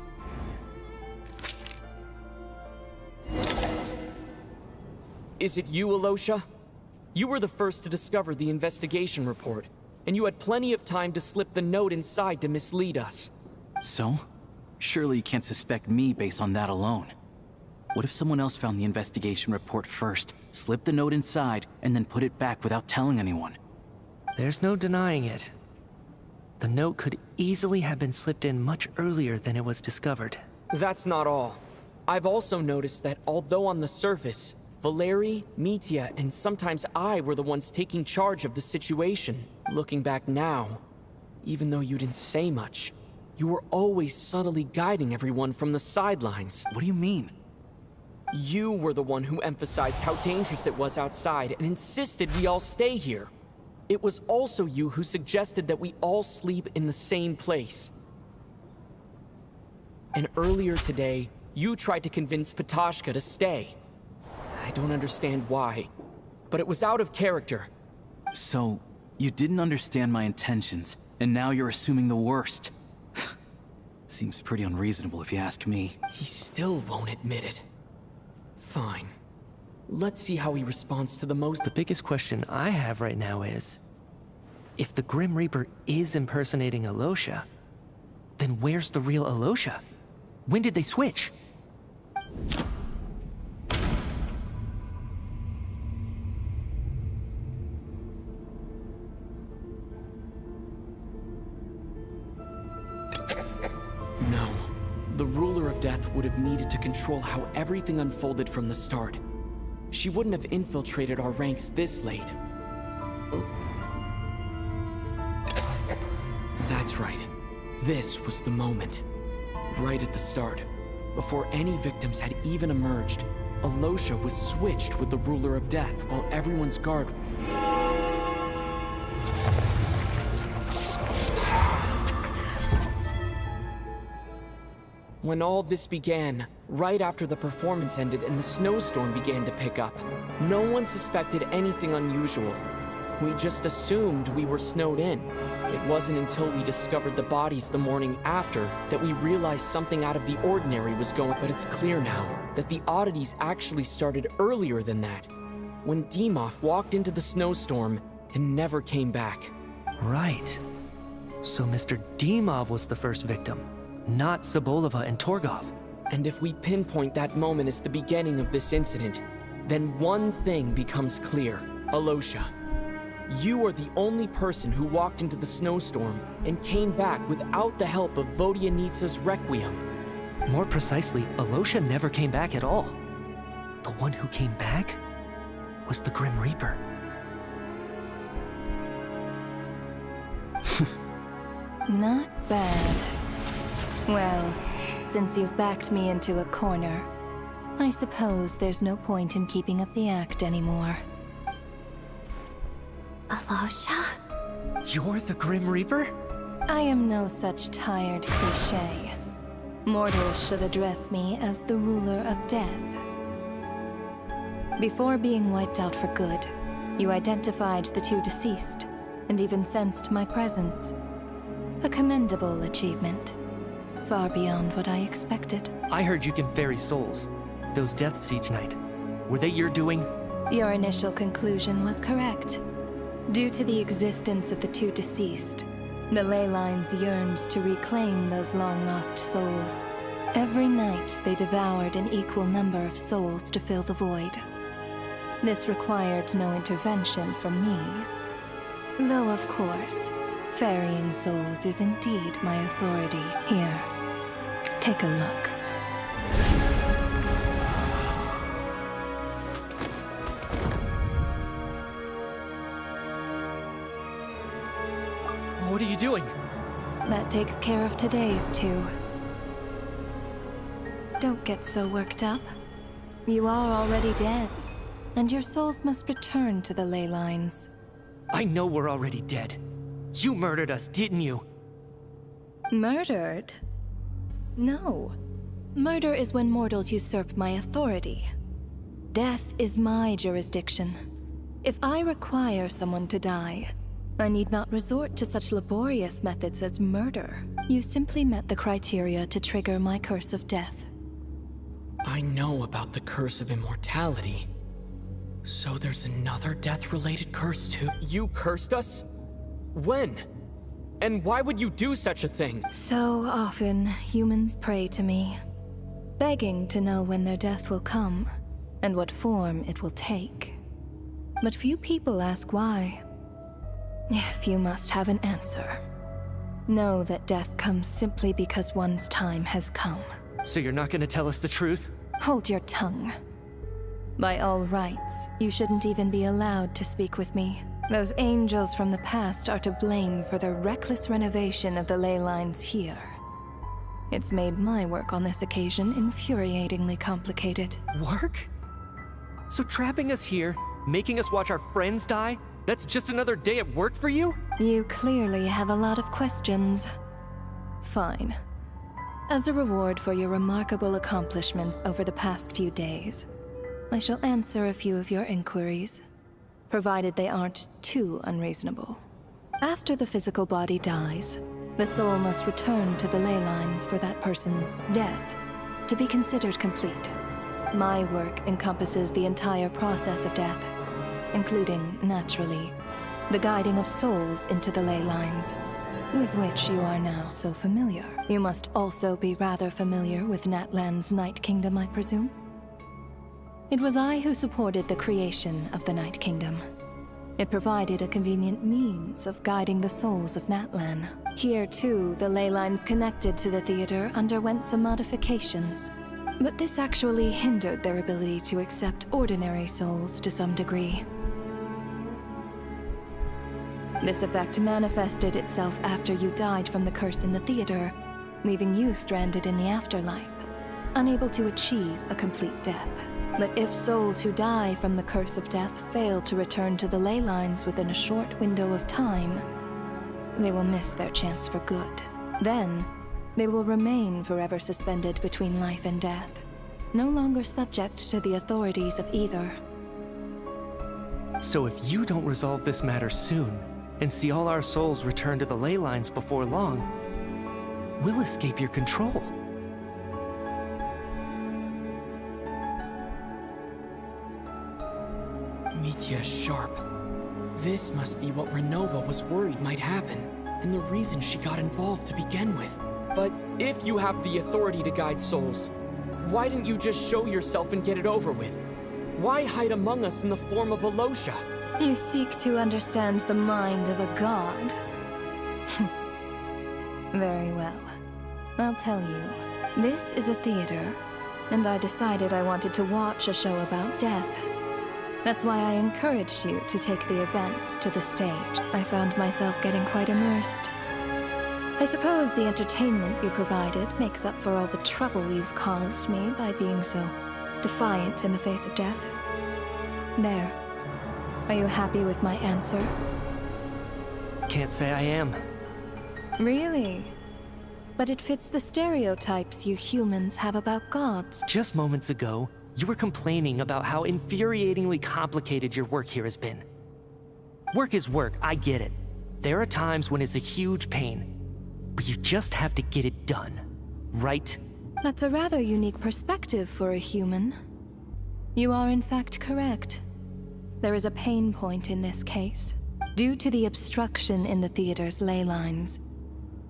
Is it you, Alosha? You were the first to discover the investigation report, and you had plenty of time to slip the note inside to mislead us. So? Surely you can't suspect me based on that alone. What if someone else found the investigation report first, slipped the note inside, and then put it back without telling anyone? There's no denying it. The note could easily have been slipped in much earlier than it was discovered. That's not all. I've also noticed that although on the surface, Valeri, Mitya, and sometimes I were the ones taking charge of the situation. Looking back now, even though you didn't say much, you were always subtly guiding everyone from the sidelines. What do you mean? You were the one who emphasized how dangerous it was outside and insisted we all stay here. It was also you who suggested that we all sleep in the same place. And earlier today, you tried to convince Patashka to stay. I don't understand why, but it was out of character. So, you didn't understand my intentions, and now you're assuming the worst. Seems pretty unreasonable if you ask me. He still won't admit it. Fine. Let's see how he responds to the most... The biggest question I have right now is, if the Grim Reaper is impersonating Alosha, then where's the real Alosha? When did they switch? No. The ruler of death would have needed to control how everything unfolded from the start. She wouldn't have infiltrated our ranks this late. That's right. This was the moment. Right at the start. Before any victims had even emerged, Alosha was switched with the ruler of death while everyone's guard... When all this began, right after the performance ended and the snowstorm began to pick up, no one suspected anything unusual. We just assumed we were snowed in. It wasn't until we discovered the bodies the morning after that we realized something out of the ordinary was going. But it's clear now that the oddities actually started earlier than that, when Dimov walked into the snowstorm and never came back. Right. So Mr. Dimov was the first victim, not Sobolova and Torgov. And if we pinpoint that moment as the beginning of this incident, then one thing becomes clear. Alosha, you are the only person who walked into the snowstorm and came back without the help of Vodyanitsa's Requiem. More precisely, Alosha never came back at all. The one who came back was the Grim Reaper. Not bad. Well, since you've backed me into a corner, I suppose there's no point in keeping up the act anymore. Alosha? You're the Grim Reaper? I am no such tired cliché. Mortals should address me as the ruler of death. Before being wiped out for good, you identified the two deceased, and even sensed my presence. A commendable achievement. Far beyond what I expected. I heard you can ferry souls. Those deaths each night. Were they your doing? Your initial conclusion was correct. Due to the existence of the two deceased, the ley lines yearned to reclaim those long-lost souls. Every night, they devoured an equal number of souls to fill the void. This required no intervention from me. Though, of course, ferrying souls is indeed my authority. Here, take a look. What are you doing? That takes care of today's too. Don't get so worked up. You are already dead, and your souls must return to the ley lines. I know we're already dead. You murdered us, didn't you? Murdered? No. Murder is when mortals usurp my authority. Death is my jurisdiction. If I require someone to die, I need not resort to such laborious methods as murder. You simply met the criteria to trigger my curse of death. I know about the curse of immortality. So there's another death-related curse too? You cursed us? When? And why would you do such a thing? So often, humans pray to me, begging to know when their death will come, and what form it will take. But few people ask why. If you must have an answer, know that death comes simply because one's time has come. So you're not gonna tell us the truth? Hold your tongue. By all rights, you shouldn't even be allowed to speak with me. Those angels from the past are to blame for the reckless renovation of the ley lines here. It's made my work on this occasion infuriatingly complicated. Work? So trapping us here, making us watch our friends die, that's just another day at work for you? You clearly have a lot of questions. Fine. As a reward for your remarkable accomplishments over the past few days, I shall answer a few of your inquiries, provided they aren't too unreasonable. After the physical body dies, the soul must return to the ley lines for that person's death to be considered complete. My work encompasses the entire process of death, including, naturally, the guiding of souls into the ley lines, with which you are now so familiar. You must also be rather familiar with Natlan's Night Kingdom, I presume? It was I who supported the creation of the Night Kingdom. It provided a convenient means of guiding the souls of Natlan. Here, too, the ley lines connected to the theater underwent some modifications, but this actually hindered their ability to accept ordinary souls to some degree. This effect manifested itself after you died from the curse in the theater, leaving you stranded in the afterlife, unable to achieve a complete death. But if souls who die from the curse of death fail to return to the ley lines within a short window of time, they will miss their chance for good. Then, they will remain forever suspended between life and death, no longer subject to the authorities of either. So if you don't resolve this matter soon, and see all our souls return to the ley lines before long, we'll escape your control. Mitya is sharp. This must be what Renova was worried might happen, and the reason she got involved to begin with. But if you have the authority to guide souls, why didn't you just show yourself and get it over with? Why hide among us in the form of Alosha? You seek to understand the mind of a god. Very well. I'll tell you. This is a theater, and I decided I wanted to watch a show about death. That's why I encouraged you to take the events to the stage. I found myself getting quite immersed. I suppose the entertainment you provided makes up for all the trouble you've caused me by being so defiant in the face of death. There. Are you happy with my answer? Can't say I am. Really? But it fits the stereotypes you humans have about gods. Just moments ago, you were complaining about how infuriatingly complicated your work here has been. Work is work, I get it. There are times when it's a huge pain, but you just have to get it done, right? That's a rather unique perspective for a human. You are in fact correct. There is a pain point in this case. Due to the obstruction in the theater's ley lines,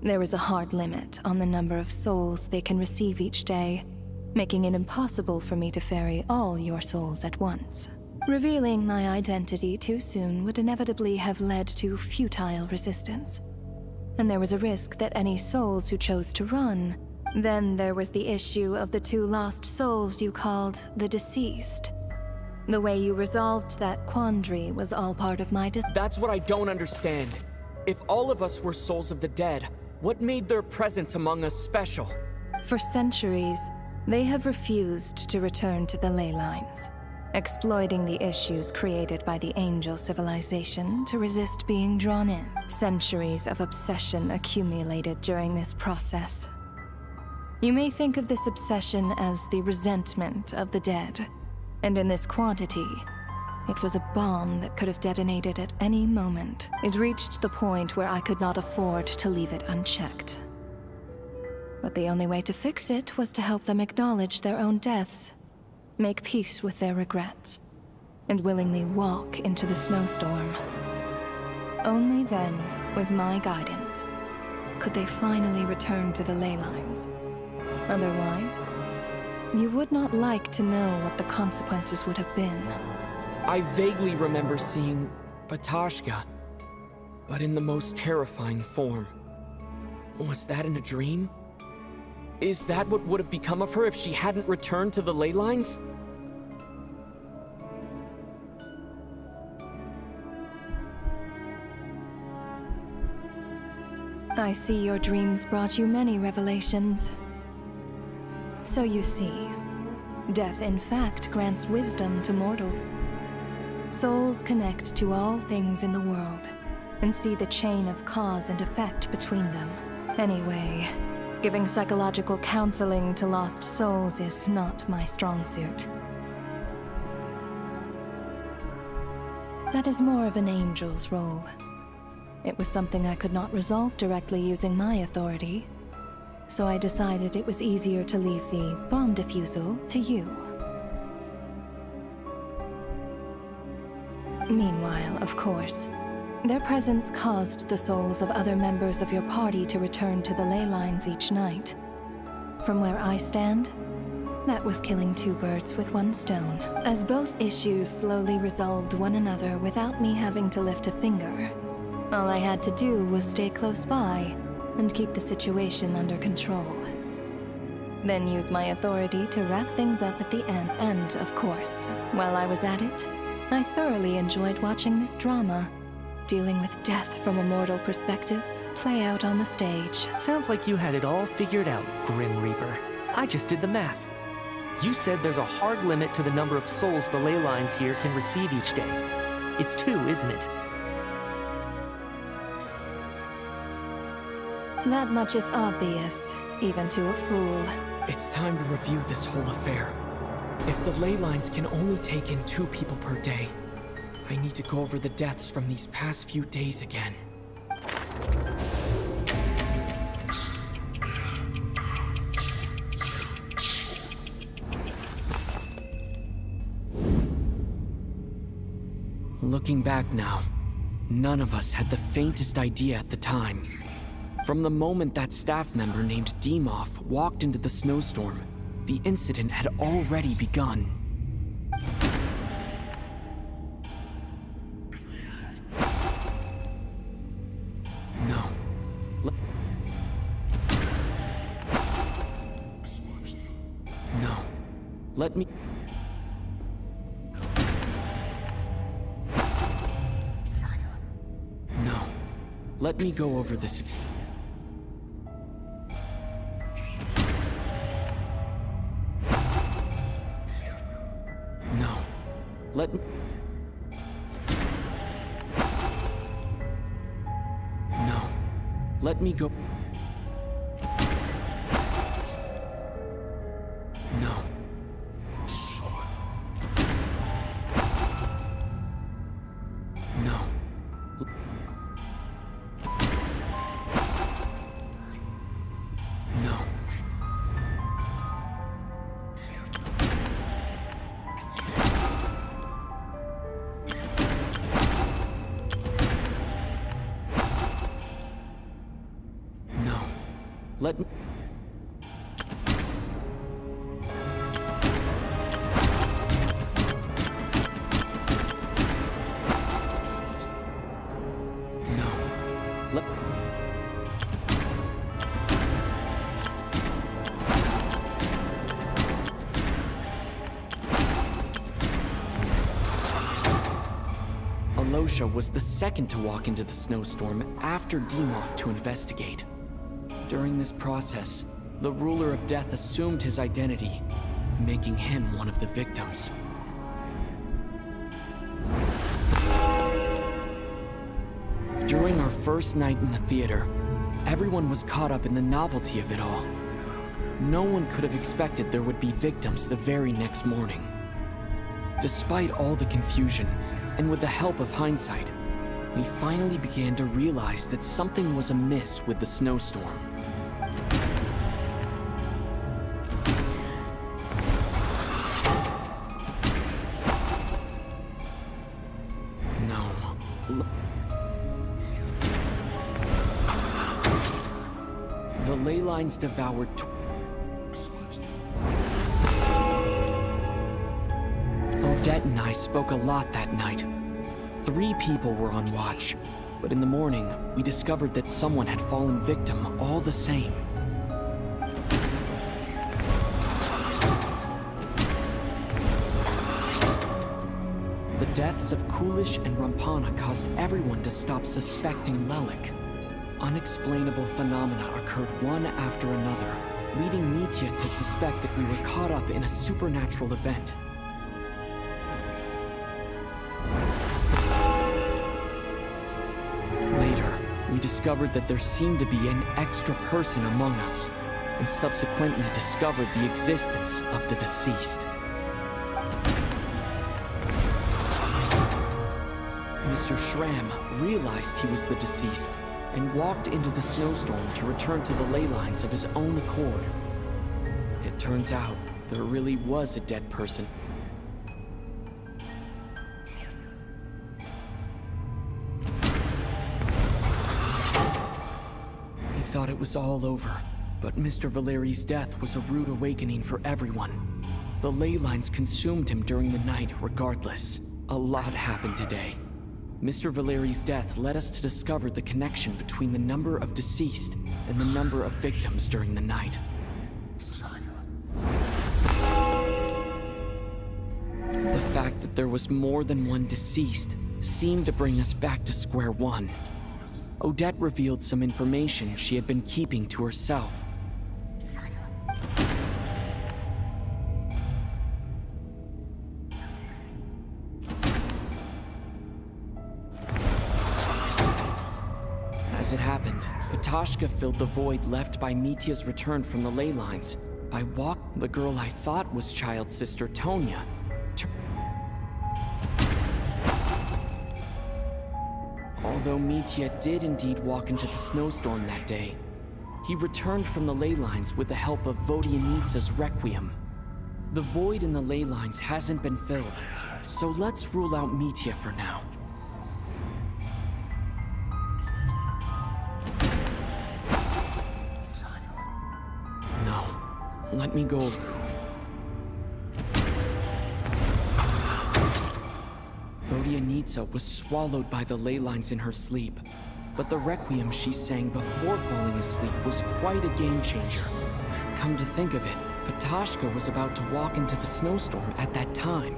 there is a hard limit on the number of souls they can receive each day, making it impossible for me to ferry all your souls at once. Revealing my identity too soon would inevitably have led to futile resistance. And there was a risk that any souls who chose to run. Then there was the issue of the 2 lost souls you called the deceased. The way you resolved that quandary was all part of my That's what I don't understand. If all of us were souls of the dead, what made their presence among us special? For centuries, they have refused to return to the ley lines, exploiting the issues created by the angel civilization to resist being drawn in. Centuries of obsession accumulated during this process. You may think of this obsession as the resentment of the dead, and in this quantity, it was a bomb that could have detonated at any moment. It reached the point where I could not afford to leave it unchecked. But the only way to fix it was to help them acknowledge their own deaths, make peace with their regrets, and willingly walk into the snowstorm. Only then, with my guidance, could they finally return to the ley lines. Otherwise, you would not like to know what the consequences would have been. I vaguely remember seeing Batashka, but in the most terrifying form. Was that in a dream? Is that what would have become of her if she hadn't returned to the ley lines? I see your dreams brought you many revelations. So you see, death in fact grants wisdom to mortals. Souls connect to all things in the world, and see the chain of cause and effect between them. Anyway, giving psychological counseling to lost souls is not my strong suit. That is more of an angel's role. It was something I could not resolve directly using my authority, so I decided it was easier to leave the bomb defusal to you. Meanwhile, of course, their presence caused the souls of other members of your party to return to the ley lines each night. From where I stand, that was killing 2 birds with 1 stone. As both issues slowly resolved one another without me having to lift a finger, all I had to do was stay close by and keep the situation under control. Then use my authority to wrap things up at the end. And, of course, while I was at it, I thoroughly enjoyed watching this drama, dealing with death from a mortal perspective, play out on the stage. Sounds like you had it all figured out, Grim Reaper. I just did the math. You said there's a hard limit to the number of souls the ley lines here can receive each day. It's 2, isn't it? That much is obvious, even to a fool. It's time to review this whole affair. If the ley lines can only take in 2 people per day, I need to go over the deaths from these past few days again. Looking back now, none of us had the faintest idea at the time. From the moment that staff member named Demoff walked into the snowstorm, the incident had already begun. No. No. Let me... let me go over this. No. Let me... No. Let me go... No. No. No. No. Let me... No. Let... Alosha was the second to walk into the snowstorm after Demoth to investigate. During this process, the ruler of death assumed his identity, making him one of the victims. During our first night in the theater, everyone was caught up in the novelty of it all. No one could have expected there would be victims the very next morning. Despite all the confusion, and with the help of hindsight, we finally began to realize that something was amiss with the snowstorm. No. The ley lines devoured Odette and I spoke a lot that night. 3 people were on watch, but in the morning, we discovered that someone had fallen victim all the same. The deaths of Kulish and Rampana caused everyone to stop suspecting Lelik. Unexplainable phenomena occurred one after another, leading Mitya to suspect that we were caught up in a supernatural event. Later, we discovered that there seemed to be an extra person among us, and subsequently discovered the existence of the deceased. Mr. Schramm realized he was the deceased and walked into the snowstorm to return to the ley lines of his own accord. It turns out there really was a dead person. He thought it was all over, but Mr. Valeri's death was a rude awakening for everyone. The ley lines consumed him during the night regardless. A lot happened today. Mr. Valeri's death led us to discover the connection between the number of deceased and the number of victims during the night. The fact that there was more than one deceased seemed to bring us back to square one. Odette revealed some information she had been keeping to herself. As it happened, Patashka filled the void left by Mitya's return from the ley lines by the girl I thought was child sister Tonya. Although Mitya did indeed walk into the snowstorm that day, he returned from the ley lines with the help of Vodyanitsa's Requiem. The void in the ley lines hasn't been filled, so let's rule out Mitya for now. No, let me go. Vodyanitsa was swallowed by the ley lines in her sleep, but the Requiem she sang before falling asleep was quite a game changer. Come to think of it, Patashka was about to walk into the snowstorm at that time,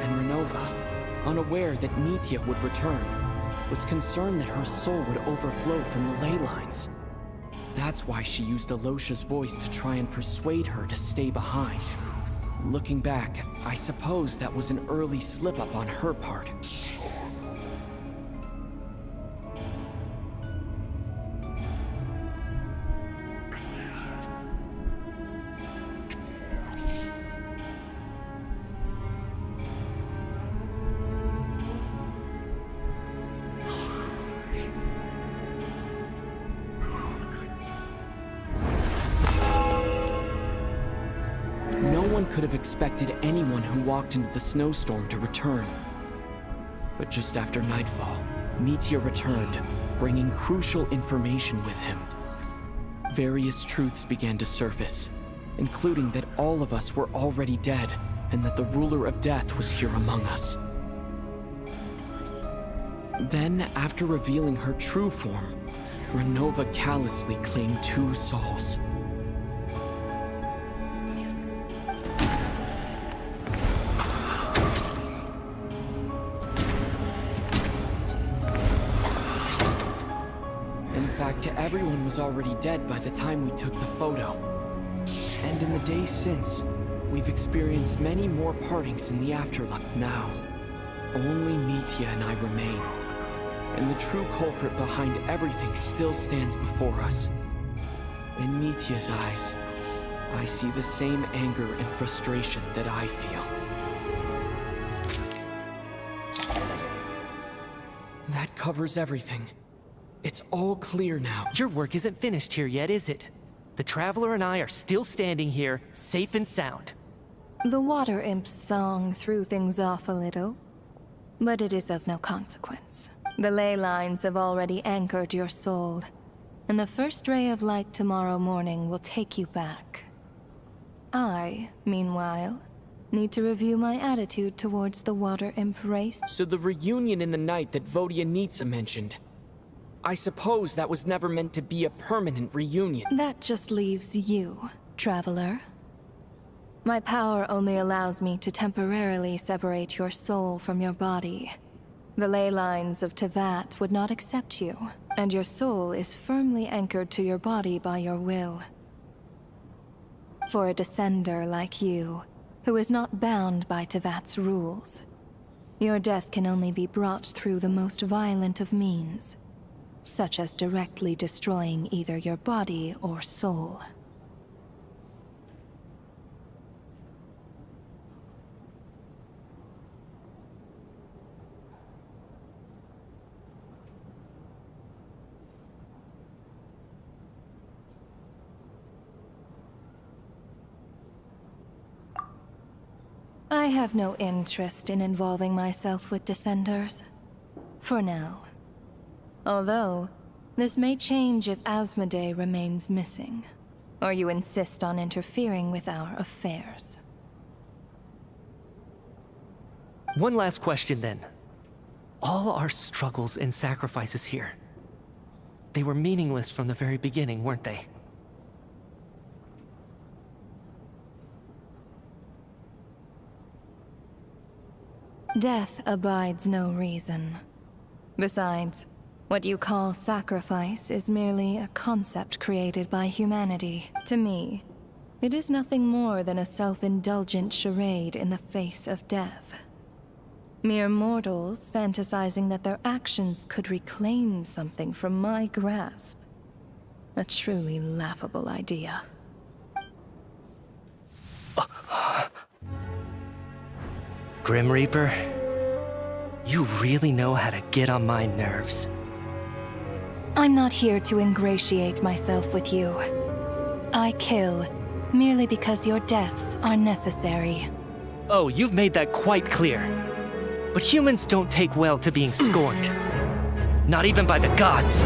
and Renova, unaware that Mitya would return, was concerned that her soul would overflow from the ley lines. That's why she used Alocia's voice to try and persuade her to stay behind. Looking back, I suppose that was an early slip-up on her part. Could have expected anyone who walked into the snowstorm to return. But just after nightfall, Mitya returned, bringing crucial information with him. Various truths began to surface, including that all of us were already dead, and that the ruler of death was here among us. Then, after revealing her true form, Renova callously claimed 2 souls. Everyone was already dead by the time we took the photo. And in the days since, we've experienced many more partings in the afterlife. Now, only Mitya and I remain. And the true culprit behind everything still stands before us. In Mitya's eyes, I see the same anger and frustration that I feel. That covers everything. It's all clear now. Your work isn't finished here yet, is it? The Traveler and I are still standing here, safe and sound. The Water Imp's song threw things off a little, but it is of no consequence. The ley lines have already anchored your soul, and the first ray of light tomorrow morning will take you back. I, meanwhile, need to review my attitude towards the Water Imp race. So the reunion in the night that Vodyanitsa mentioned, I suppose that was never meant to be a permanent reunion. That just leaves you, Traveler. My power only allows me to temporarily separate your soul from your body. The ley lines of Tevat would not accept you, and your soul is firmly anchored to your body by your will. For a descender like you, who is not bound by Tevat's rules, your death can only be brought through the most violent of means, such as directly destroying either your body or soul. I have no interest in involving myself with Descenders. For now. Although, this may change if Asmodee remains missing, or you insist on interfering with our affairs. One last question then. All our struggles and sacrifices here, they were meaningless from the very beginning, weren't they? Death abides no reason. Besides, what you call sacrifice is merely a concept created by humanity. To me, it is nothing more than a self-indulgent charade in the face of death. Mere mortals fantasizing that their actions could reclaim something from my grasp. A truly laughable idea. Grim Reaper, you really know how to get on my nerves. I'm not here to ingratiate myself with you. I kill merely because your deaths are necessary. Oh, you've made that quite clear. But humans don't take well to being scorned. Not even by the gods.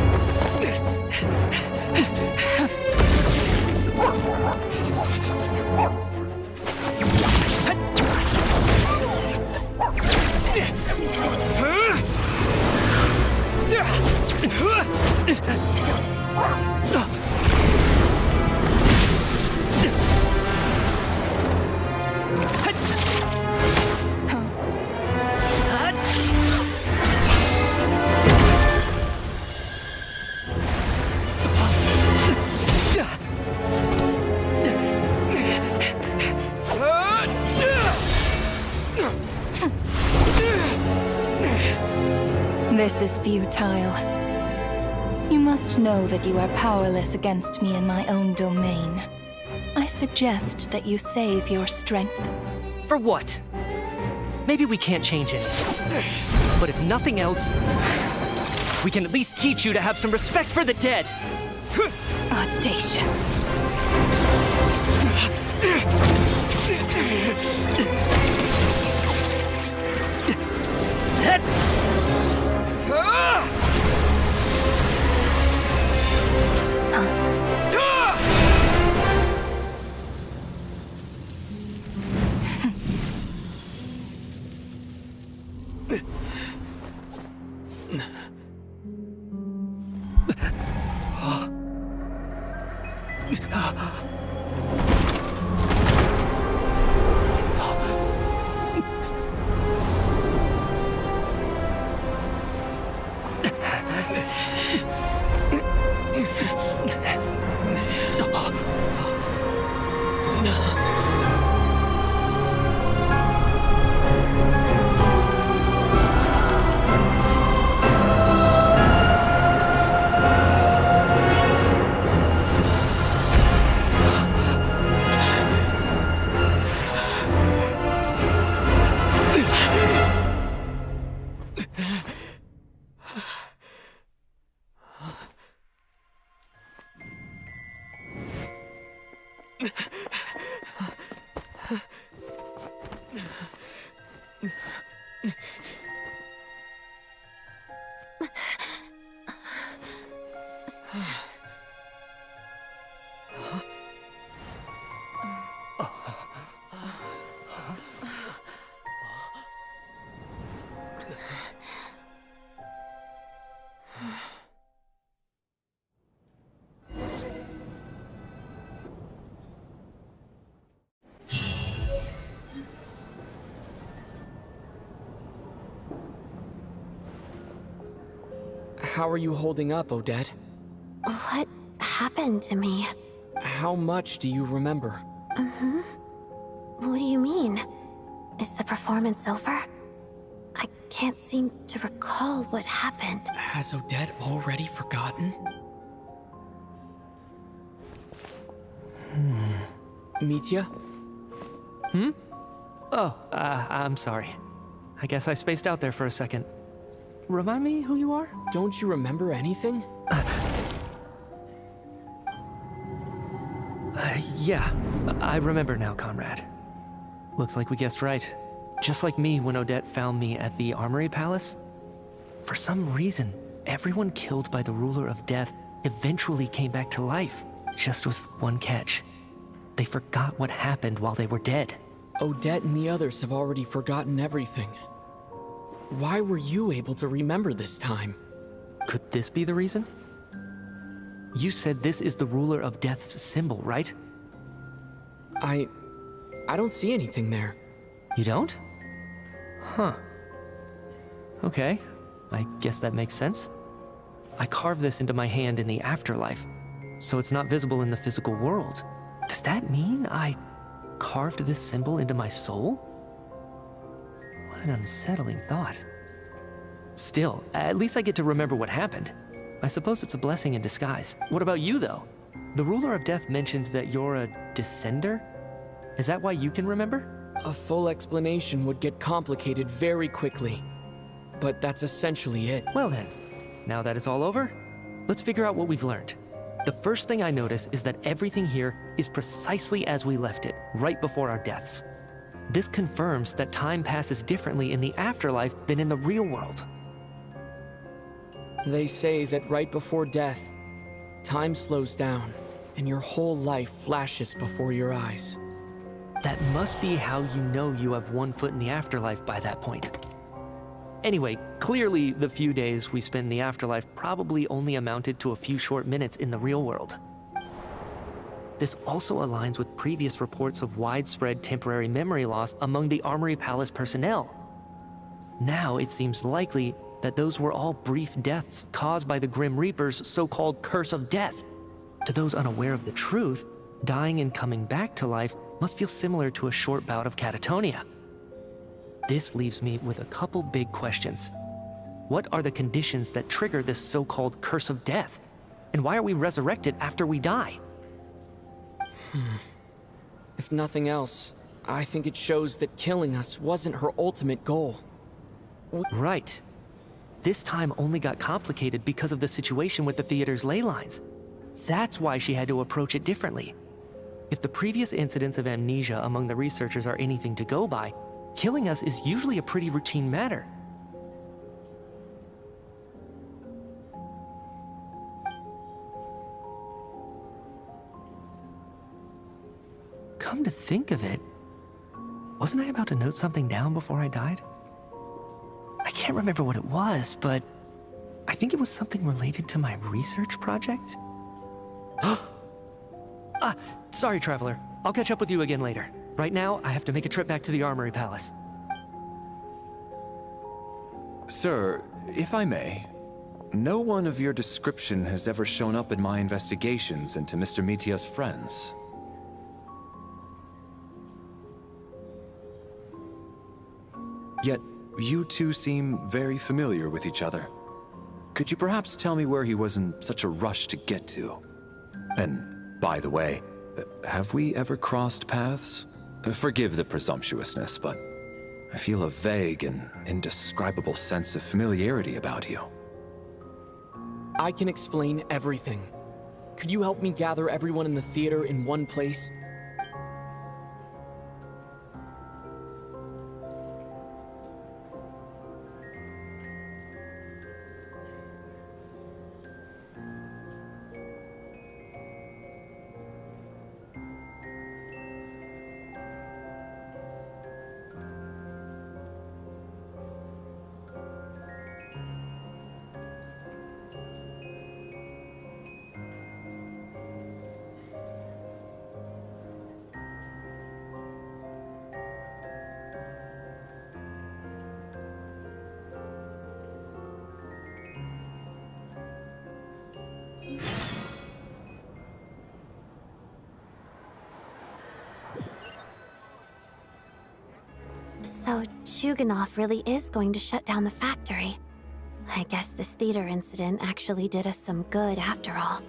This is futile. You must know that you are powerless against me in my own domain. I suggest that you save your strength. For what? Maybe we can't change it. But if nothing else, we can at least teach you to have some respect for the dead. Audacious. How are you holding up, Odette? What happened to me? How much do you remember? What do you mean? Is the performance over? I can't seem to recall what happened. Has Odette already forgotten? Mitya? Oh, I'm sorry. I guess I spaced out there for a second. Remind me who you are? Don't you remember anything? Yeah, I remember now, comrade. Looks like we guessed right. Just like me when Odette found me at the Armory Palace. For some reason, everyone killed by the Ruler of Death eventually came back to life. Just with one catch. They forgot what happened while they were dead. Odette and the others have already forgotten everything. Why were you able to remember this time? Could this be the reason? You said this is the Ruler of Death's symbol, right? I don't see anything there. You don't? Huh. Okay, I guess that makes sense. I carved this into my hand in the afterlife, so it's not visible in the physical world. Does that mean I carved this symbol into my soul? What an unsettling thought. Still, at least I get to remember what happened. I suppose it's a blessing in disguise. What about you, though? The Ruler of Death mentioned that you're a descender? Is that why you can remember? A full explanation would get complicated very quickly. But that's essentially it. Well then, now that it's all over, let's figure out what we've learned. The first thing I notice is that everything here is precisely as we left it, right before our deaths. This confirms that time passes differently in the afterlife than in the real world. They say that right before death, time slows down, and your whole life flashes before your eyes. That must be how you know you have one foot in the afterlife by that point. Anyway, clearly the few days we spend in the afterlife probably only amounted to a few short minutes in the real world. This also aligns with previous reports of widespread temporary memory loss among the Armory Palace personnel. Now it seems likely that those were all brief deaths caused by the Grim Reaper's so-called curse of death. To those unaware of the truth, dying and coming back to life must feel similar to a short bout of catatonia. This leaves me with a couple big questions. What are the conditions that trigger this so-called curse of death? And why are we resurrected after we die? If nothing else, I think it shows that killing us wasn't her ultimate goal. Right. This time only got complicated because of the situation with the theater's ley lines. That's why she had to approach it differently. If the previous incidents of amnesia among the researchers are anything to go by, killing us is usually a pretty routine matter. Come to think of it, wasn't I about to note something down before I died? I can't remember what it was, but I think it was something related to my research project. Sorry, Traveler. I'll catch up with you again later. Right now, I have to make a trip back to the Armory Palace. Sir, if I may, no one of your description has ever shown up in my investigations into Mr. Mitia's friends. Yet, you two seem very familiar with each other. Could you perhaps tell me where he was in such a rush to get to? And, by the way, have we ever crossed paths? Forgive the presumptuousness, but I feel a vague and indescribable sense of familiarity about you. I can explain everything. Could you help me gather everyone in the theater in one place? So, Chuganov really is going to shut down the factory. I guess this theater incident actually did us some good after all.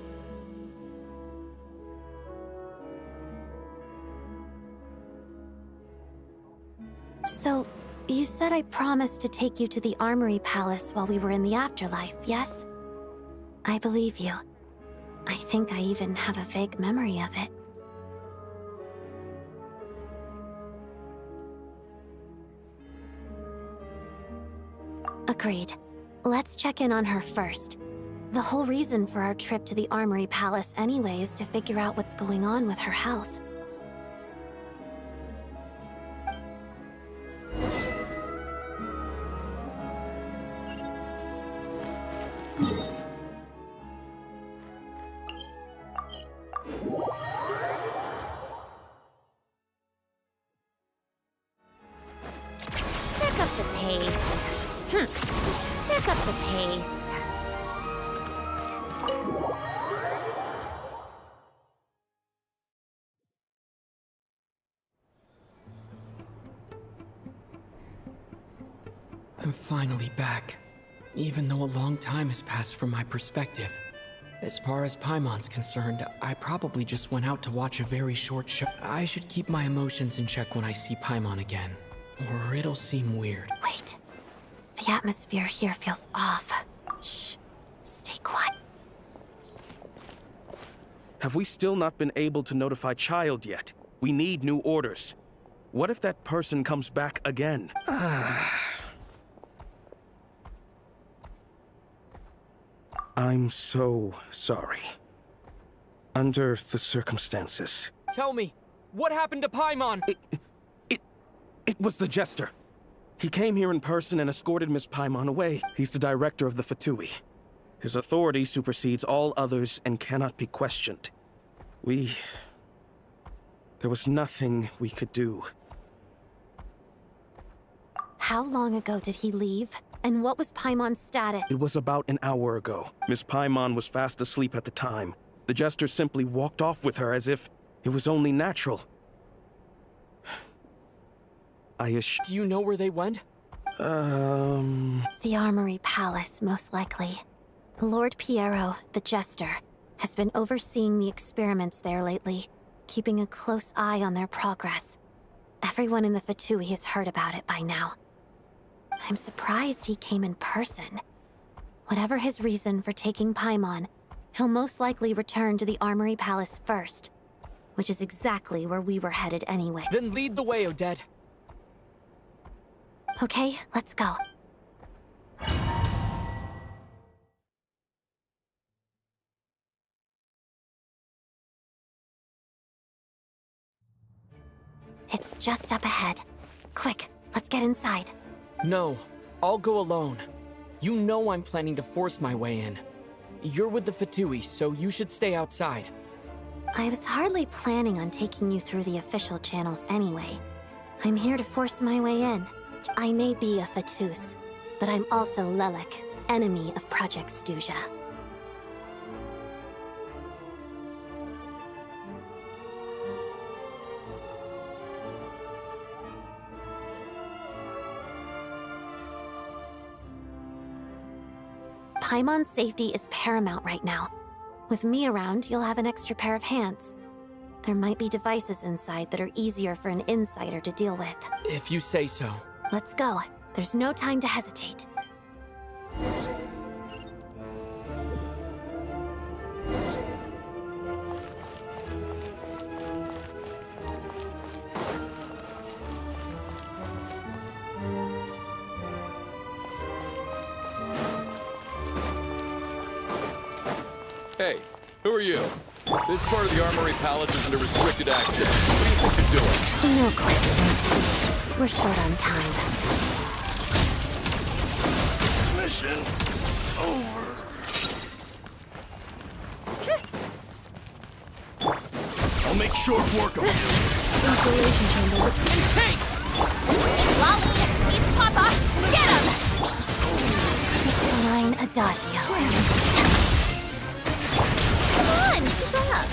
So, you said I promised to take you to the Armory Palace while we were in the afterlife, yes? I believe you. I think I even have a vague memory of it. Agreed. Let's check in on her first. The whole reason for our trip to the Armory Palace anyway is to figure out what's going on with her health. Pick up the pace. Pick up the pace. I'm finally back, even though a long time has passed from my perspective. As far as Paimon's concerned, I probably just went out to watch a very short show. I should keep my emotions in check when I see Paimon again, or it'll seem weird. Wait. The atmosphere here feels off. Shh. Stay quiet. Have we still not been able to notify Child yet? We need new orders. What if that person comes back again? I'm so sorry. Under the circumstances. Tell me, what happened to Paimon? It was the Jester. He came here in person and escorted Miss Paimon away. He's the director of the Fatui. His authority supersedes all others and cannot be questioned. There was nothing we could do. How long ago did he leave? And what was Paimon's status? It was about an hour ago. Miss Paimon was fast asleep at the time. The Jester simply walked off with her as if it was only natural. Do you know where they went? The Armory Palace, most likely. Lord Piero, the Jester, has been overseeing the experiments there lately, keeping a close eye on their progress. Everyone in the Fatui has heard about it by now. I'm surprised he came in person. Whatever his reason for taking Paimon, he'll most likely return to the Armory Palace first, which is exactly where we were headed anyway. Then lead the way, Odette. Okay, let's go. It's just up ahead. Quick, let's get inside. No, I'll go alone. You know I'm planning to force my way in. You're with the Fatui, so you should stay outside. I was hardly planning on taking you through the official channels anyway. I'm here to force my way in. I may be a Fatus, but I'm also Lelik, enemy of Project Stuja. Paimon's safety is paramount right now. With me around, you'll have an extra pair of hands. There might be devices inside that are easier for an insider to deal with. If you say so. Let's go. There's no time to hesitate. Hey, who are you? This part of the Armory Palace is under restricted access. What do you think you're doing? No questions, please. We're short on time. Mission over. I'll make short work of you. Installation chamber. Take! Lolly, leave Papa. Get him! Crystalline Adagio. Come on, keep up.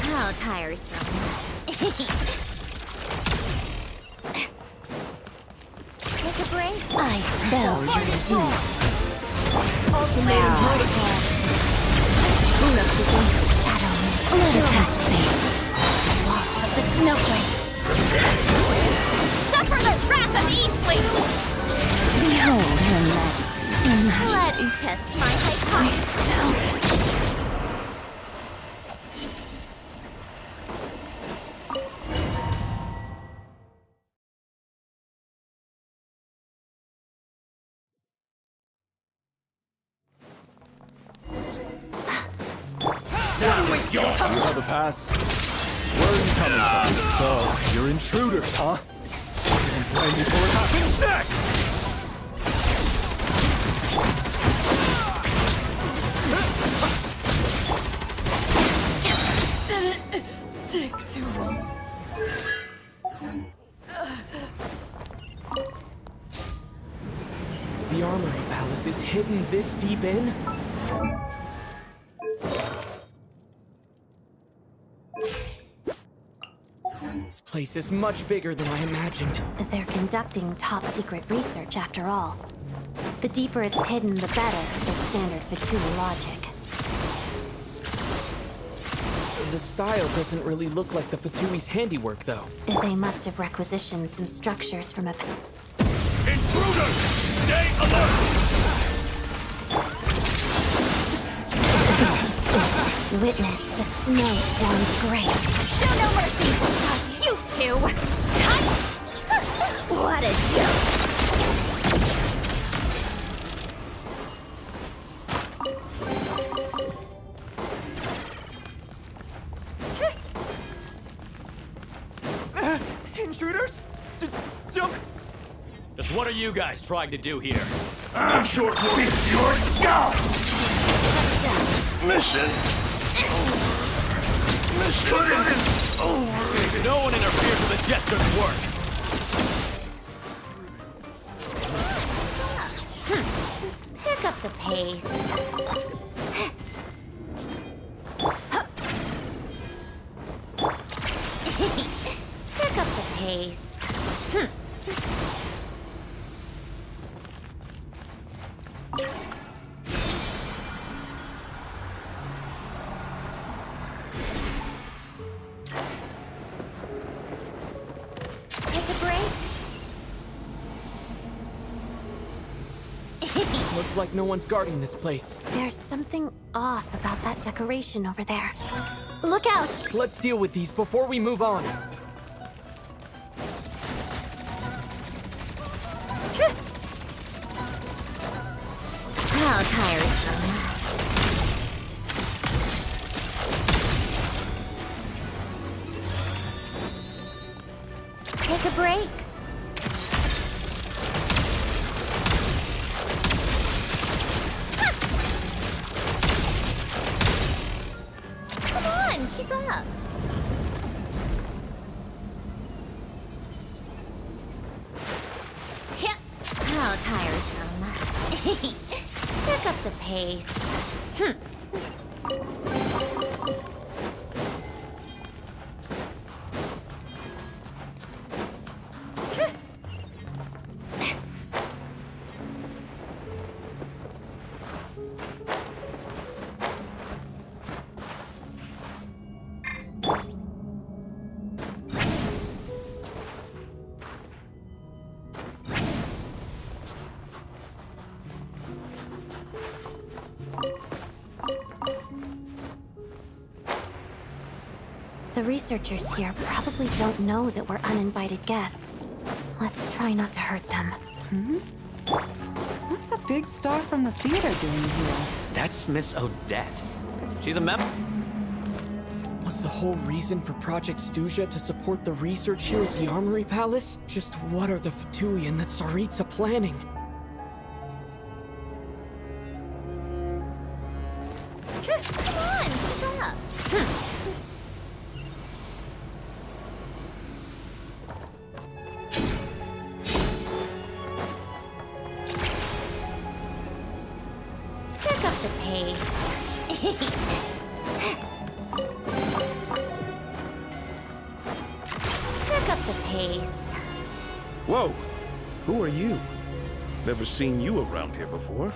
How tiresome. Take a break. I spell your doom. Ultimate protocol. Shadow me. Let it pass me. Walk of the snowflakes. Suffer the wrath of Easley! Behold her majesty. Let me test my hypothesis. You have a pass? Where are you coming from? So, you're intruders, huh? And plan before it happens next! Didn't take too long. The Armory Palace is hidden this deep in? This place is much bigger than I imagined. They're conducting top-secret research, after all. The deeper it's hidden, the better, is standard Fatui logic. The style doesn't really look like the Fatui's handiwork, though. They must have requisitioned some structures from a... Intruders! Stay alert! Witness the snowstorm's grace. Show no mercy! You two! Cut! What a joke! Intruders? Jump! Just what are you guys trying to do here? Short work is your job! Mission. Mission over. No one interferes with the Jester's work! Pick up the pace. pace. Take a break. Looks like no one's guarding this place. There's something off about that decoration over there. Look out! Let's deal with these before we move on. How tiresome. Take a break. Come on, keep up. How tiresome. Pick up the pace. The researchers here probably don't know that we're uninvited guests. Let's try not to hurt them. What's the big star from the theater doing here? That's Miss Odette. She's a member. Was the whole reason for Project Stuja to support the research here at the Armory Palace? Just what are the Fatui and the Tsaritsa planning? Come on, keep up. Pick up the pace. Pick up the pace. Whoa! Who are you? Never seen you around here before.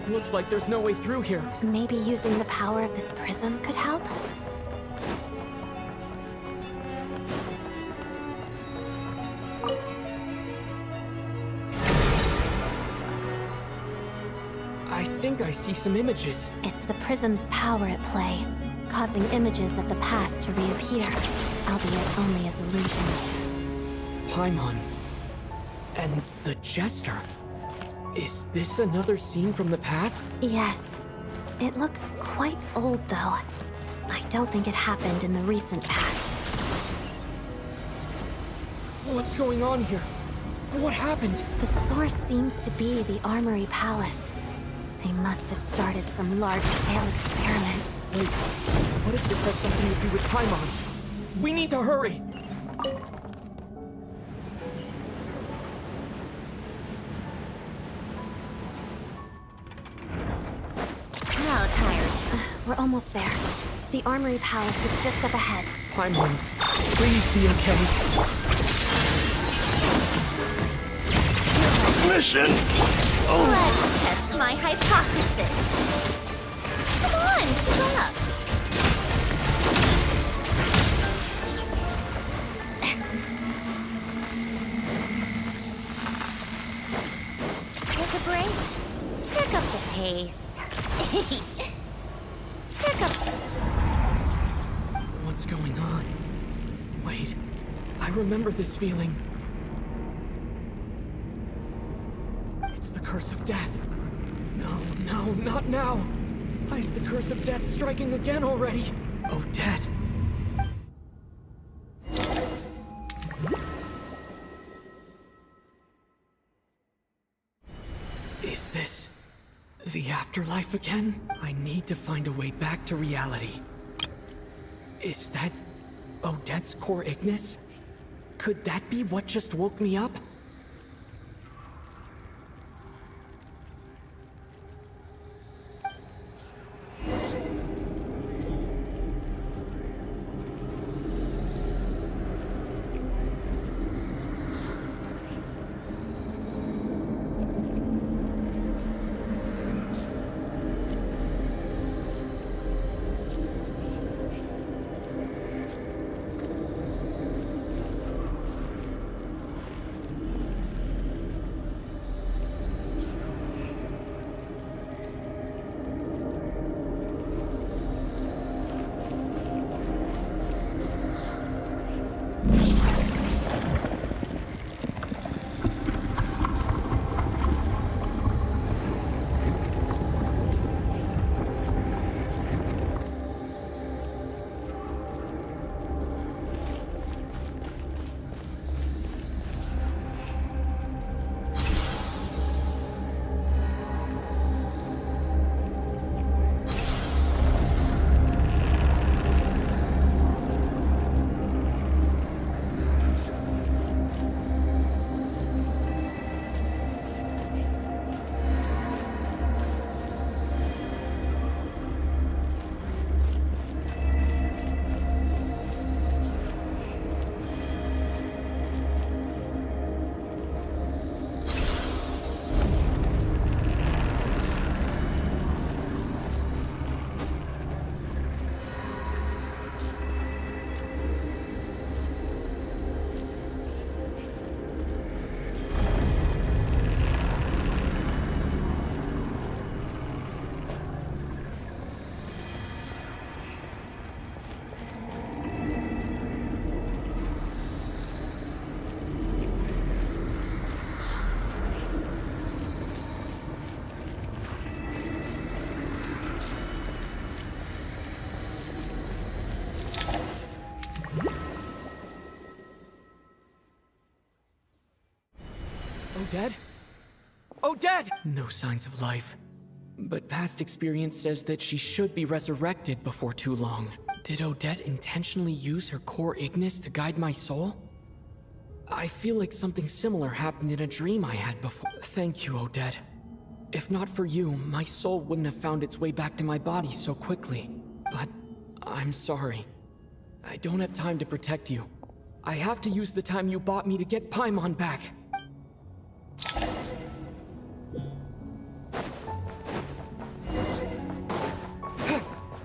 Looks like there's no way through here. Maybe using the power of this prism could help? I think I see some images. It's the prism's power at play, causing images of the past to reappear, albeit only as illusions. Paimon. And the Jester. Is this another scene from the past? Yes. It looks quite old, though. I don't think it happened in the recent past. What's going on here? What happened? The source seems to be the Armory Palace. They must have started some large-scale experiment. Wait, what if this has something to do with Paimon? We need to hurry! How tiresome. We're almost there. The Armory Palace is just up ahead. Paimon, please be okay. Mission! Let's test my hypothesis. Come on, keep up. Take a break. Pick up the pace. Pick up. What's going on? Wait, I remember this feeling. It's the curse of death. No, not now. Why is the curse of death striking again already? Odette. Is this the afterlife again? I need to find a way back to reality. Is that Odette's core Ignis? Could that be what just woke me up? Odette? Odette! No signs of life. But past experience says that she should be resurrected before too long. Did Odette intentionally use her core Ignis to guide my soul? I feel like something similar happened in a dream I had before. Thank you, Odette. If not for you, my soul wouldn't have found its way back to my body so quickly. But I'm sorry. I don't have time to protect you. I have to use the time you bought me to get Paimon back.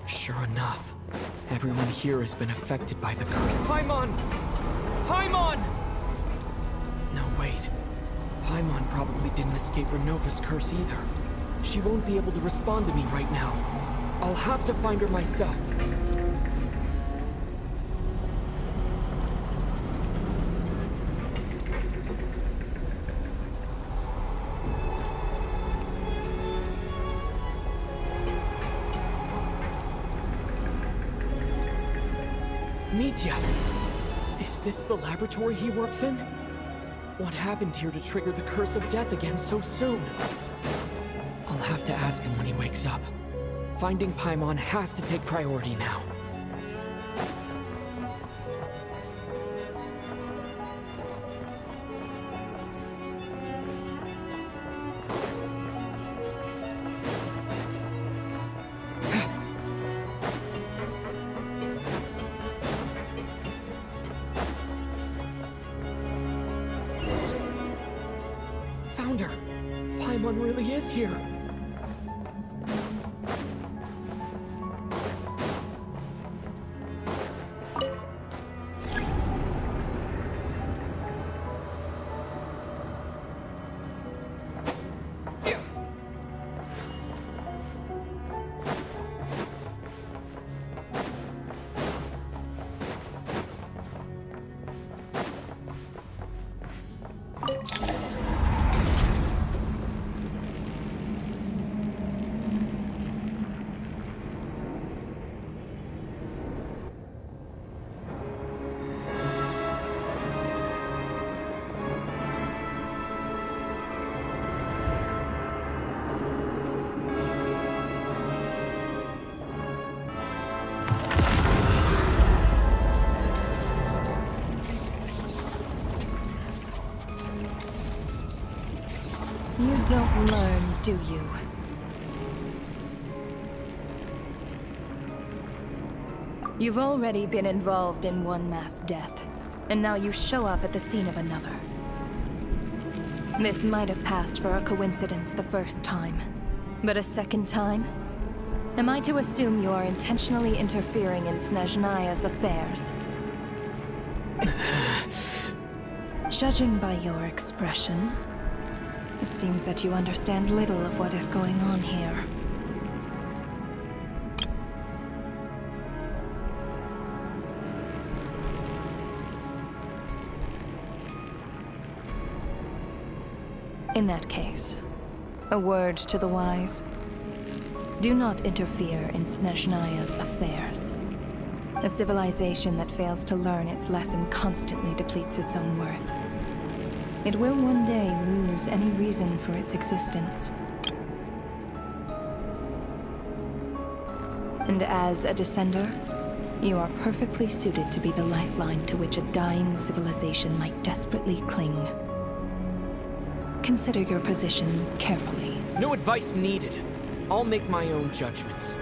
Sure enough, everyone here has been affected by the curse. Paimon! Paimon! No, wait. Paimon probably didn't escape Renova's curse either. She won't be able to respond to me right now. I'll have to find her myself. Nitya! Is this the laboratory he works in? What happened here to trigger the curse of death again so soon? I'll have to ask him when he wakes up. Finding Paimon has to take priority now. Found her! Paimon really is here! You don't learn, do you? You've already been involved in one mass death, and now you show up at the scene of another. This might have passed for a coincidence the first time, but a second time? Am I to assume you are intentionally interfering in SNEZNAYA's affairs? Judging by your expression, it seems that you understand little of what is going on here. In that case, a word to the wise. Do not interfere in SNEZNAYA's affairs. A civilization that fails to learn its lesson constantly depletes its own worth. It will one day lose any reason for its existence. And as a descender, you are perfectly suited to be the lifeline to which a dying civilization might desperately cling. Consider your position carefully. No advice needed. I'll make my own judgments.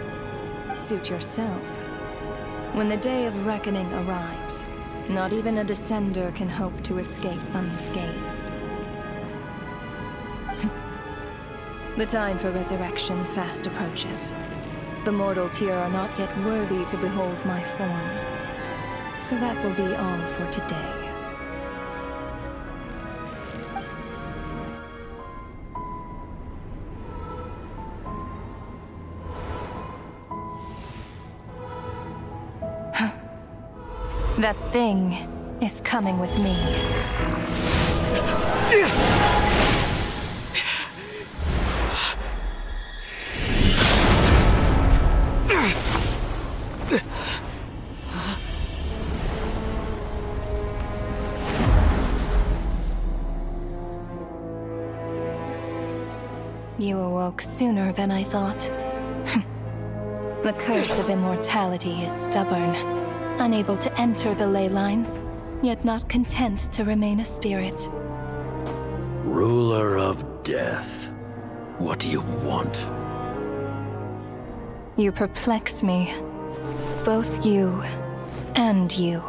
Suit yourself. When the day of reckoning arrives, not even a descender can hope to escape unscathed. The time for resurrection fast approaches. The mortals here are not yet worthy to behold my form. So that will be all for today. That thing is coming with me. You awoke sooner than I thought. The curse of immortality is stubborn, unable to enter the ley lines, yet not content to remain a spirit. Ruler of Death, what do you want? You perplex me. Both you and you.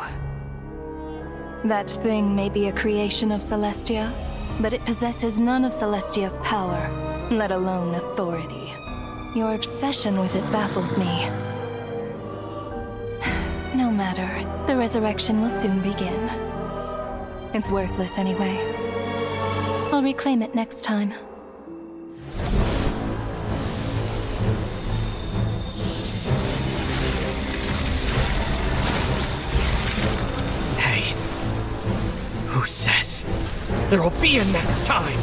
That thing may be a creation of Celestia, but it possesses none of Celestia's power, let alone authority. Your obsession with it baffles me. No matter, the resurrection will soon begin. It's worthless anyway. I'll reclaim it next time. Hey, who says there'll be a next time?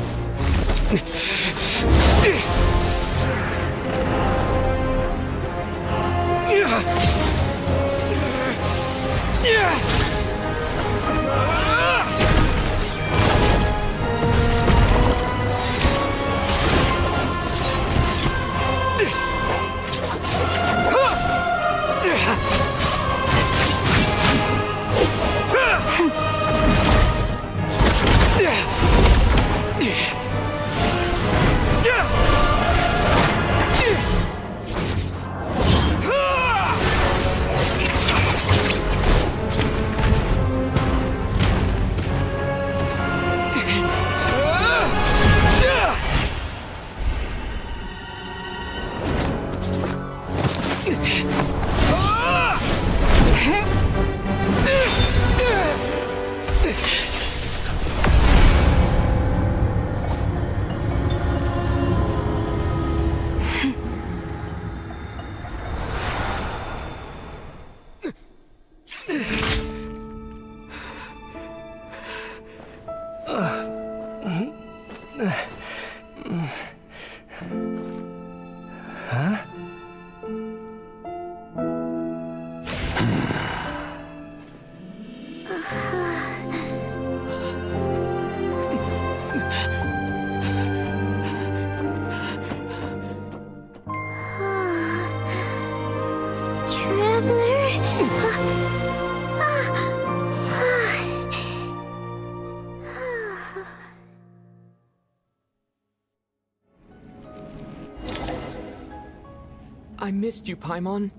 I missed you, Paimon.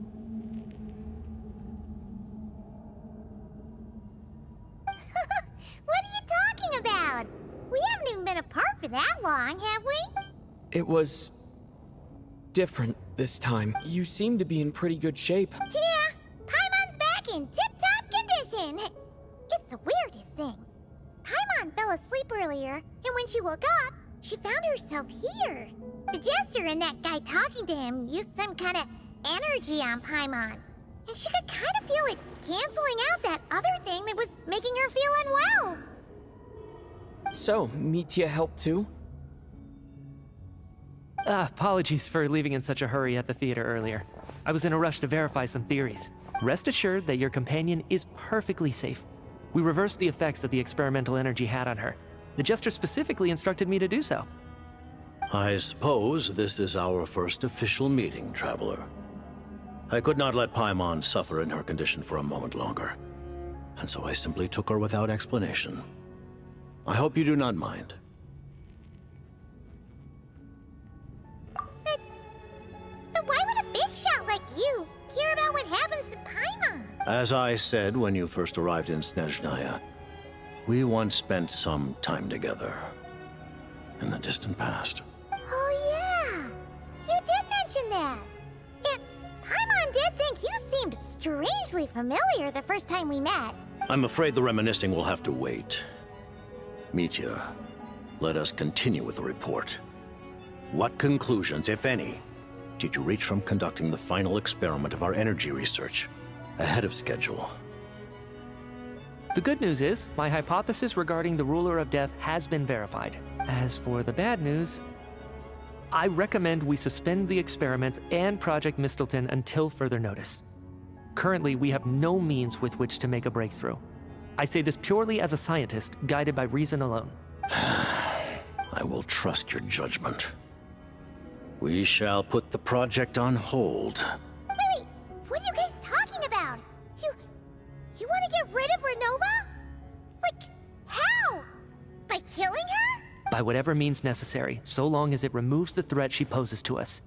What are you talking about? We haven't even been apart for that long, have we? It was different this time. You seem to be in pretty good shape. Yeah, Paimon's back in tip-top condition. It's the weirdest thing. Paimon fell asleep earlier, and when she woke up, she found herself here. The Jester and that guy talking to him used some kind of energy on Paimon. And she could kind of feel it canceling out that other thing that was making her feel unwell. So, Mitya helped too? Apologies for leaving in such a hurry at the theater earlier. I was in a rush to verify some theories. Rest assured that your companion is perfectly safe. We reversed the effects that the experimental energy had on her. The Jester specifically instructed me to do so. I suppose this is our first official meeting, Traveler. I could not let Paimon suffer in her condition for a moment longer, and so I simply took her without explanation. I hope you do not mind. But why would a big shot like you care about what happens to Paimon? As I said when you first arrived in SNEZNAYA, we once spent some time together in the distant past. Oh yeah, you did mention that. Yeah, Paimon did think you seemed strangely familiar the first time we met. I'm afraid the reminiscing will have to wait. Mitya, let us continue with the report. What conclusions, if any, did you reach from conducting the final experiment of our energy research ahead of schedule? The good news is, my hypothesis regarding the Ruler of Death has been verified. As for the bad news, I recommend we suspend the experiments and Project Mistelton until further notice. Currently, we have no means with which to make a breakthrough. I say this purely as a scientist, guided by reason alone. I will trust your judgment. We shall put the project on hold. Wait, what are you guys talking about? You want to get rid of Renova? Like, how? By killing her? By whatever means necessary, so long as it removes the threat she poses to us.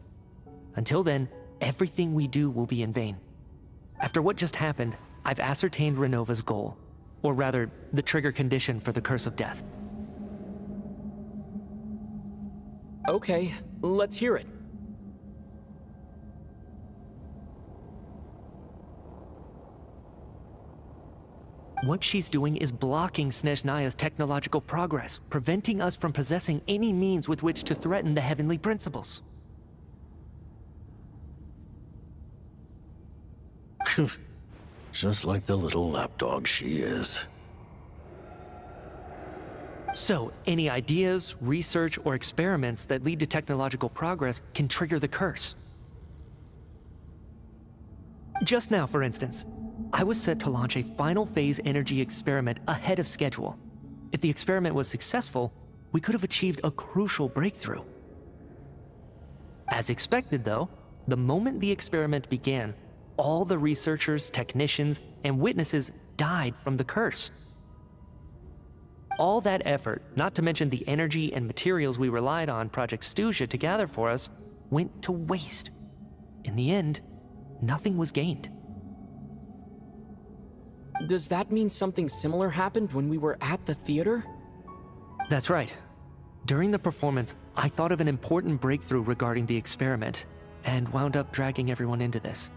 Until then, everything we do will be in vain. After what just happened, I've ascertained Renova's goal. Or rather, the trigger condition for the Curse of Death. Okay, let's hear it. What she's doing is blocking SNEZNAYA's technological progress, preventing us from possessing any means with which to threaten the heavenly principles. Just like the little lapdog she is. So, any ideas, research, or experiments that lead to technological progress can trigger the curse. Just now, for instance, I was set to launch a final phase energy experiment ahead of schedule. If the experiment was successful, we could have achieved a crucial breakthrough. As expected, though, the moment the experiment began, all the researchers, technicians, and witnesses died from the curse. All that effort, not to mention the energy and materials we relied on Project Stuja to gather for us, went to waste. In the end, nothing was gained. Does that mean something similar happened when we were at the theater? That's right. During the performance, I thought of an important breakthrough regarding the experiment, and wound up dragging everyone into this.